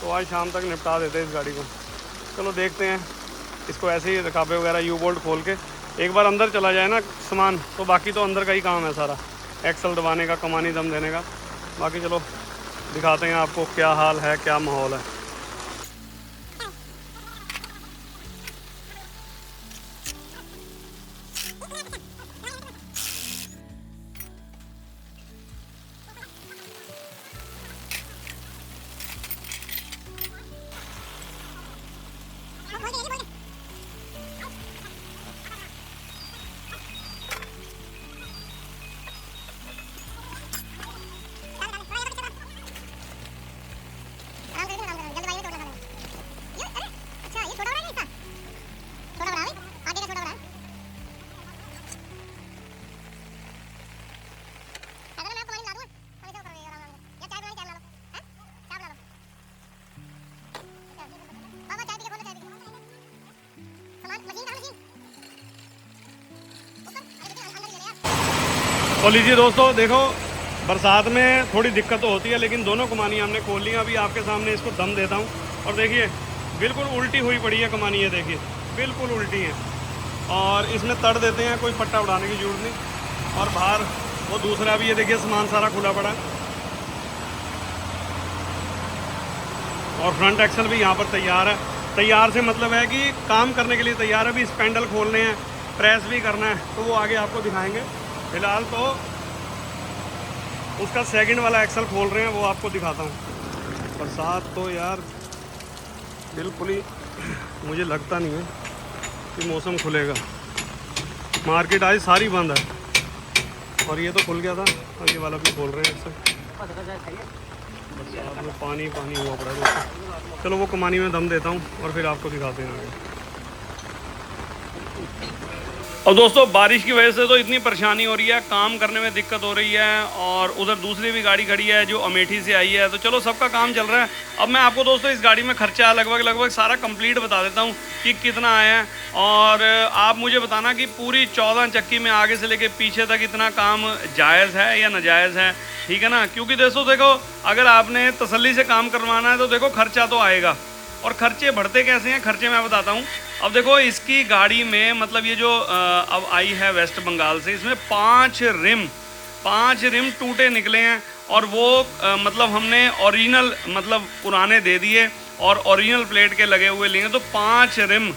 तो आज शाम तक निपटा देते इस गाड़ी को। चलो देखते हैं, इसको ऐसे ही रकाबे वगैरह यू बोल्ट खोल के एक बार अंदर चला जाए ना सामान, तो बाकी तो अंदर का ही काम है सारा, एक्सल दबाने का, कमानी दम देने का। बाकी चलो दिखाते हैं आपको क्या हाल है, क्या माहौल है। तो लीजिए दोस्तों, देखो बरसात में थोड़ी दिक्कत तो होती है, लेकिन दोनों कमानी हमने खोल ली। अभी आपके सामने इसको दम देता हूँ। और देखिए बिल्कुल उल्टी हुई पड़ी है कमानी, ये देखिए बिल्कुल उल्टी है। और इसमें तड़ देते हैं, कोई पट्टा उड़ाने की जरूरत नहीं। और बाहर वो दूसरा भी, ये देखिए सामान सारा खुला पड़ा है। और फ्रंट एक्सल भी यहाँ पर तैयार है। तैयार से मतलब है कि काम करने के लिए तैयार है। अभी स्पेंडल खोलने हैं, प्रेस भी करना है, तो वो आगे आपको दिखाएंगे। फिलहाल तो उसका सेकंड वाला एक्सल खोल रहे हैं, वो आपको दिखाता हूँ। बरसात तो यार बिल्कुल ही मुझे लगता नहीं है कि मौसम खुलेगा। मार्केट आज सारी बंद है, और ये तो खुल गया था, और ये वाला भी खोल रहे हैं एक्सल। बरसात में पानी पानी हुआ पड़ा है दोस्तों। चलो वो कमानी में दम देता हूँ और फिर आपको दिखाते हैं आगे। और दोस्तों बारिश की वजह से तो इतनी परेशानी हो रही है, काम करने में दिक्कत हो रही है। और उधर दूसरी भी गाड़ी खड़ी है जो अमेठी से आई है, तो चलो सबका काम चल रहा है। अब मैं आपको दोस्तों इस गाड़ी में खर्चा लगभग सारा कंप्लीट बता देता हूँ कि कितना आया है। और आप मुझे बताना कि पूरी 14 चक्की में आगे से लेके पीछे तक इतना काम जायज़ है या नाजायज़ है, ठीक है ना। क्योंकि देखो अगर आपने तसल्ली से काम करवाना है तो देखो खर्चा तो आएगा। और खर्चे बढ़ते कैसे हैं, खर्चे मैं बताता हूँ। अब देखो इसकी गाड़ी में मतलब ये जो अब आई है वेस्ट बंगाल से, इसमें 5 रिम टूटे निकले हैं। और वो मतलब हमने ओरिजिनल मतलब पुराने दे दिए और ओरिजिनल प्लेट के लगे हुए लिए, तो 5 रिम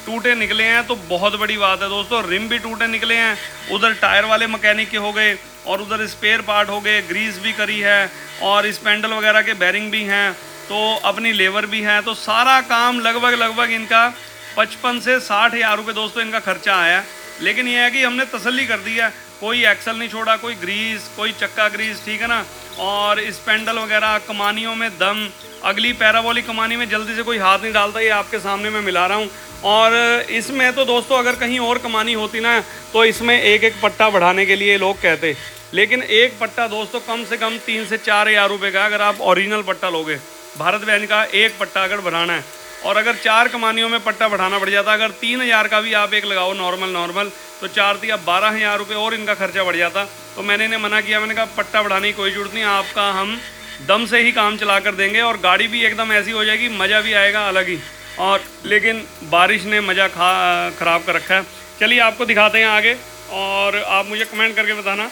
टूटे निकले हैं। तो बहुत बड़ी बात है दोस्तों, रिम भी टूटे निकले हैं। उधर टायर वाले मैकेनिक के हो गए, और उधर स्पेयर पार्ट हो गए, ग्रीस भी करी है, और स्पेंडल वगैरह के बैरिंग भी हैं, तो अपनी लेबर भी है। तो सारा काम लगभग इनका 55 से 60 हज़ार रुपये दोस्तों इनका खर्चा आया। लेकिन यह है कि हमने तसल्ली कर दी है, कोई एक्सल नहीं छोड़ा, कोई ग्रीस, कोई चक्का ग्रीस, ठीक है ना। और स्पेंडल वगैरह, कमानियों में दम, अगली पैराबोलिक कमानी में जल्दी से कोई हाथ नहीं डालता, ये आपके सामने मैं मिला रहा हूँ। और इसमें तो दोस्तों अगर कहीं और कमानी होती ना, तो इसमें एक पट्टा बढ़ाने के लिए लोग कहते, लेकिन एक पट्टा दोस्तों कम से कम 3 से 4 हज़ार रुपये का, अगर आप ओरिजिनल पट्टा लोगे भारत बैंड का, एक पट्टा अगर बढ़ाना है, और अगर 4 कमानियों में पट्टा बढ़ाना पड़ जाता, अगर 3 हज़ार का भी आप एक लगाओ नॉर्मल, तो 4 या 12 हज़ार रुपये और इनका खर्चा बढ़ जाता। तो मैंने इन्हें मना किया, मैंने कहा पट्टा बढ़ाने की कोई ज़रूरत नहीं, आपका हम दम से ही काम चला कर देंगे, और गाड़ी भी एकदम ऐसी हो जाएगी, मज़ा भी आएगा अलग ही। और लेकिन बारिश ने मज़ा ख़राब कर रखा है। चलिए आपको दिखाते हैं आगे, और आप मुझे कमेंट करके बताना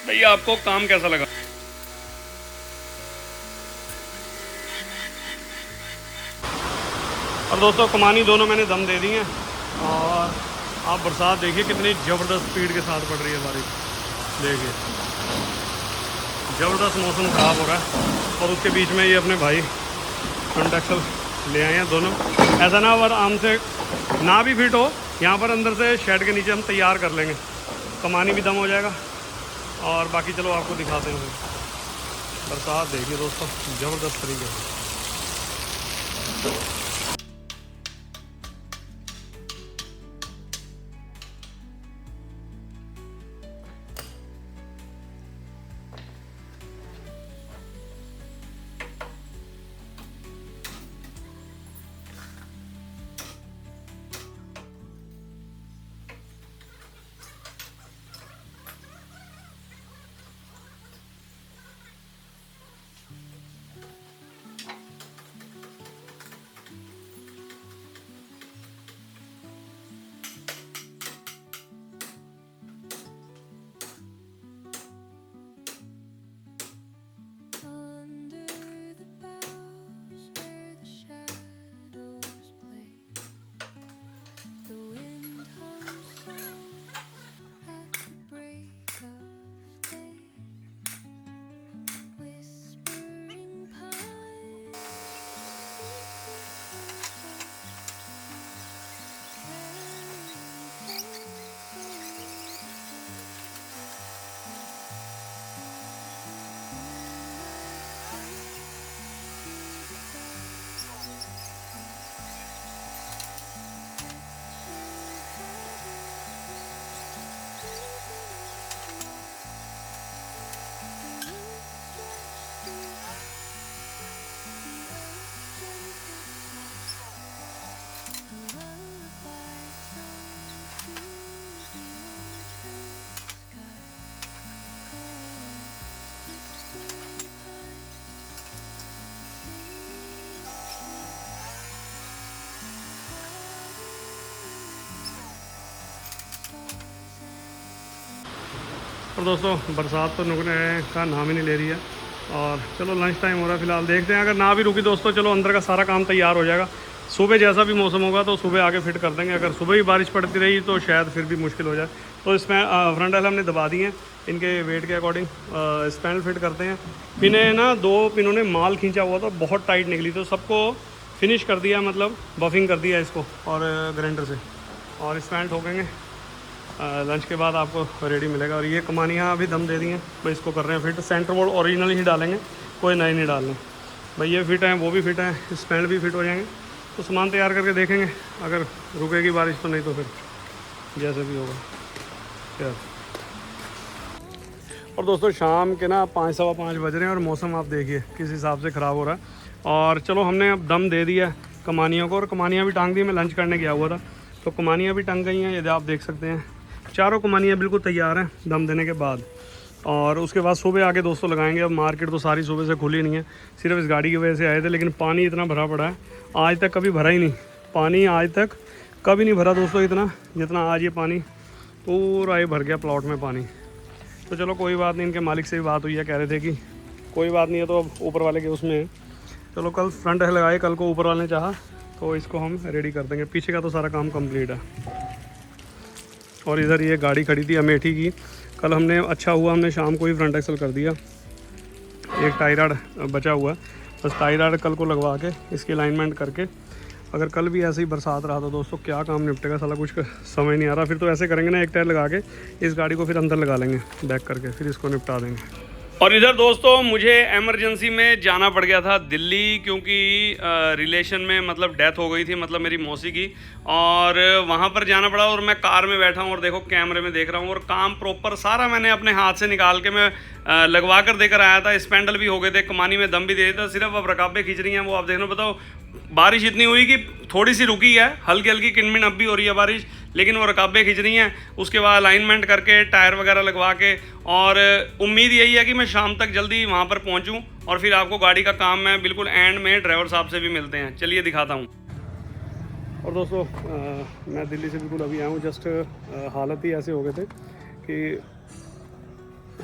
भाई आपको काम कैसा लगा। और दोस्तों कमानी दोनों मैंने दम दे दी हैं, और आप बरसात देखिए कितनी ज़बरदस्त स्पीड के साथ पड़ रही है बारिश। देखिए ज़बरदस्त मौसम ख़राब हो रहा है, और उसके बीच में ये अपने भाई फ्रंट एक्सल ले आए हैं दोनों। ऐसा ना अगर आम से ना भी फिट हो, यहाँ पर अंदर से शेड के नीचे हम तैयार कर लेंगे, कमानी भी दम हो जाएगा। और बाकी चलो आपको दिखाते हैं। बरसात देखिए दोस्तों ज़बरदस्त तरीके से। और दोस्तों बरसात तो रुकने का नाम ही नहीं ले रही है। और चलो लंच टाइम हो रहा है फ़िलहाल, देखते हैं। अगर ना भी रुकी दोस्तों, चलो अंदर का सारा काम तैयार हो जाएगा। सुबह जैसा भी मौसम होगा तो सुबह आके फिट कर देंगे। अगर सुबह ही बारिश पड़ती रही तो शायद फिर भी मुश्किल हो जाए। तो इसमें फ्रंट वाले हमने दबा दिए हैं, इनके वेट के अकॉर्डिंग स्पैनल फिट करते हैं। पिने ना 2 पिनों ने माल खींचा हुआ था, बहुत टाइट निकली, तो सबको फिनिश कर दिया, मतलब बफिंग कर दिया इसको और ग्राइंडर से। और स्पैनल ठोकेंगे, लंच के बाद आपको रेडी मिलेगा। और ये कमानियाँ अभी दम दे दी हैं भाई, इसको कर रहे हैं फिट। सेंटर बोर्ड ओरिजिनल ही डालेंगे, कोई नए नहीं डालने भाई। ये फिट हैं, वो भी फिट हैं, स्पैनल भी फिट हो जाएंगे। तो सामान तैयार करके देखेंगे, अगर रुकेगी बारिश तो, नहीं तो फिर जैसे भी होगा क्या। और दोस्तों शाम के ना 5 सवा 5 बज रहे हैं और मौसम आप देखिए किस हिसाब से ख़राब हो रहा है। और चलो हमने अब दम दे दिया कमानियों को, और कमानियाँ भी टांग दी। मैं लंच करने गया हुआ था तो कमानियाँ भी टंग गई हैं, यदि आप देख सकते हैं। चारों कमानियाँ बिल्कुल तैयार हैं दम देने के बाद। और उसके बाद सुबह आके दोस्तों लगाएंगे। अब मार्केट तो सारी सुबह से खुली नहीं है, सिर्फ इस गाड़ी की वजह से आए थे। लेकिन पानी इतना भरा पड़ा है, आज तक कभी भरा ही नहीं पानी, आज तक कभी नहीं भरा दोस्तों इतना जितना आज ये पानी पूरा ही भर गया प्लॉट में पानी। तो चलो कोई बात नहीं, इनके मालिक से भी बात हुई है, कह रहे थे कि कोई बात नहीं है, तो अब ऊपर वाले के उसमें है। चलो कल फ्रंट है लगाए, कल को ऊपर वाले ने चाहा तो इसको हम रेडी कर देंगे। पीछे का तो सारा काम कंप्लीट है। और इधर ये गाड़ी खड़ी थी अमेठी की, कल हमने, अच्छा हुआ हमने शाम को ही फ्रंट एक्सल कर दिया। एक टाई रॉड बचा हुआ है, बस टाई रॉड कल को लगवा के इसकी अलाइनमेंट करके, अगर कल भी ऐसे ही बरसात रहा तो दोस्तों क्या काम निपटेगा साला, कुछ समझ नहीं आ रहा। फिर तो ऐसे करेंगे ना, एक टायर लगा के इस गाड़ी को फिर अंदर लगा लेंगे बैक करके, फिर इसको निपटा देंगे। और इधर दोस्तों मुझे इमरजेंसी में जाना पड़ गया था दिल्ली, क्योंकि रिलेशन में मतलब डेथ हो गई थी, मतलब मेरी मौसी की, और वहाँ पर जाना पड़ा। और मैं कार में बैठा हूँ और देखो कैमरे में देख रहा हूँ, और काम प्रॉपर सारा मैंने अपने हाथ से निकाल के मैं लगवा कर देकर आया था। स्पेंडल भी हो गए थे, कमानी में दम भी दे था, सिर्फ अब रकाबें खींच रही हैं वो। आप देखना, बताओ बारिश इतनी हुई कि थोड़ी सी रुकी है, हल्की हल्की किनमिन अब भी हो रही है बारिश, लेकिन वो रकाबें खींच रही हैं। उसके बाद अलाइनमेंट करके टायर वगैरह लगवा के, और उम्मीद यही है कि मैं शाम तक जल्दी वहाँ पर पहुँचूँ, और फिर आपको गाड़ी का काम मैं बिल्कुल एंड में ड्राइवर साहब से भी मिलते हैं, चलिए दिखाता हूँ। और दोस्तों मैं दिल्ली से बिल्कुल अभी आया हूँ, जस्ट हालत ही ऐसे हो गए थे कि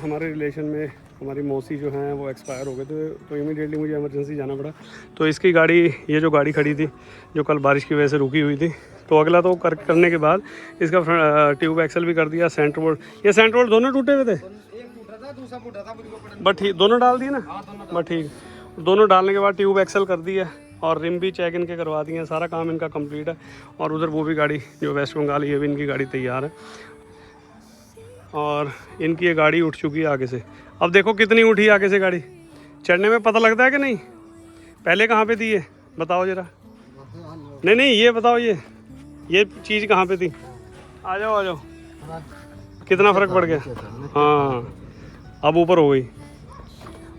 हमारे रिलेशन में हमारी मौसी जो हैं वो एक्सपायर हो गए थे, तो इमीडिएटली मुझे इमरजेंसी जाना पड़ा। तो इसकी गाड़ी, ये जो गाड़ी खड़ी थी जो कल बारिश की वजह से रुकी हुई थी, तो अगला तो करने के बाद इसका ट्यूब एक्सल भी कर दिया, सेंटर बोल्ट, ये सेंटर बोल्ट दोनों टूटे हुए थे, बट ठीक दोनों डाल दिए ना, बट ठीक दोनों डालने के बाद ट्यूब एक्सल कर दिया, और रिम भी चेक इनके करवा दिए हैं, सारा काम इनका कंप्लीट है। और उधर वो भी गाड़ी जो वेस्ट बंगाल, ये भी इनकी गाड़ी तैयार है। और इनकी ये गाड़ी उठ चुकी है आगे से, अब देखो कितनी उठी आगे से गाड़ी, चढ़ने में पता लगता है कि नहीं। पहले कहाँ पे थी ये बताओ जरा, नहीं ये बताओ, ये चीज़ कहाँ पे थी, आ जाओ कितना फ़र्क पड़ गया। हाँ अब ऊपर हो गई,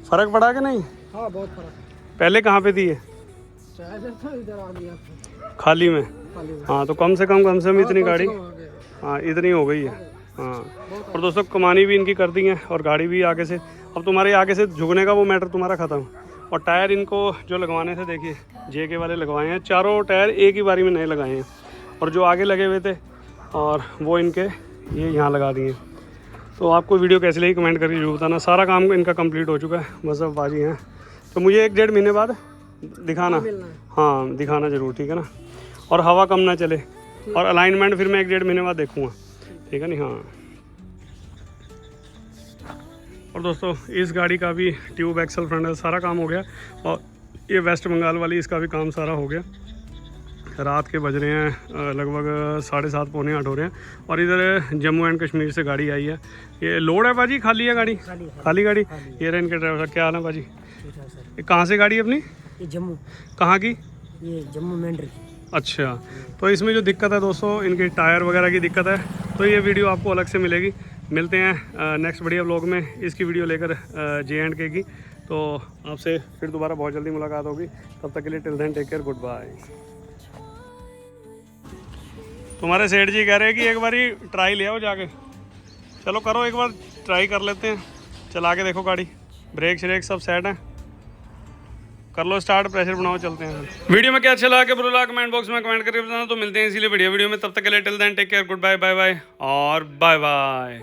फ़र्क पड़ा कि नहीं। हाँ बहुत फर्क। पहले कहाँ पे थी ये, तो इधर आ गया खाली में। हाँ तो कम से कम इतनी गाड़ी, हो गया। हाँ इतनी हो गई है। हाँ और दोस्तों कमानी भी इनकी कर दी है, और गाड़ी भी आगे से, अब तुम्हारे आगे से झुकने का वो मैटर तुम्हारा ख़त्म। और टायर इनको जो लगवाने थे, देखिए JK वाले लगवाए हैं, चारों टायर एक ही बारी में नए लगाए हैं, और जो आगे लगे हुए थे और वो इनके ये यहाँ लगा दिए। तो आपको वीडियो कैसी लगी कमेंट करके जरूर बताना। सारा काम इनका कंप्लीट हो चुका है, बस अब बाजी हैं। तो मुझे 1-1.5 महीने बाद दिखाना, हाँ दिखाना ज़रूर, ठीक है ना। और हवा कम ना चले, और अलाइनमेंट फिर मैं 1-1.5 महीने बाद देखूँगा, ठीक है नहीं। हाँ और दोस्तों इस गाड़ी का भी ट्यूब एक्सल फ्रंट सारा काम हो गया, और ये वेस्ट बंगाल वाली इसका भी काम सारा हो गया। रात के बज रहे हैं लगभग 7:30 पौने 8 हो रहे हैं। और इधर जम्मू एंड कश्मीर से गाड़ी आई है। ये लोड है बाजी, खाली है गाड़ी, खाली गाड़ी। ये रहे इनके ड्राइवर, क्या हाल है बाजी। ये कहाँ से गाड़ी अपनी, ये जम्मू, कहाँ की, ये जम्मू मेंढर। अच्छा, तो इसमें जो दिक्कत है दोस्तों, इनके टायर वगैरह की दिक्कत है, तो ये वीडियो आपको अलग से मिलेगी। मिलते हैं नेक्स्ट बढ़िया व्लॉग में इसकी वीडियो लेकर J&K की। तो आपसे फिर दोबारा बहुत जल्दी मुलाकात होगी, तब तक के लिए till then take care, good bye. तुम्हारे सेठ जी कह रहे हैं कि एक बारी ट्राई ले आओ जाके, चलो करो एक बार ट्राई कर लेते हैं, चला के देखो गाड़ी, ब्रेक श्रेक सब सेट है, कर लो स्टार्ट, प्रेशर बनाओ, चलते हैं। वीडियो में क्या अच्छा लगा कि बुरा लगा कमेंट बॉक्स में कमेंट करके बताना। तो मिलते हैं इसीलिए बढ़िया वीडियो में, तब तक के लिए till then take care, good bye, bye bye और बाय बाय।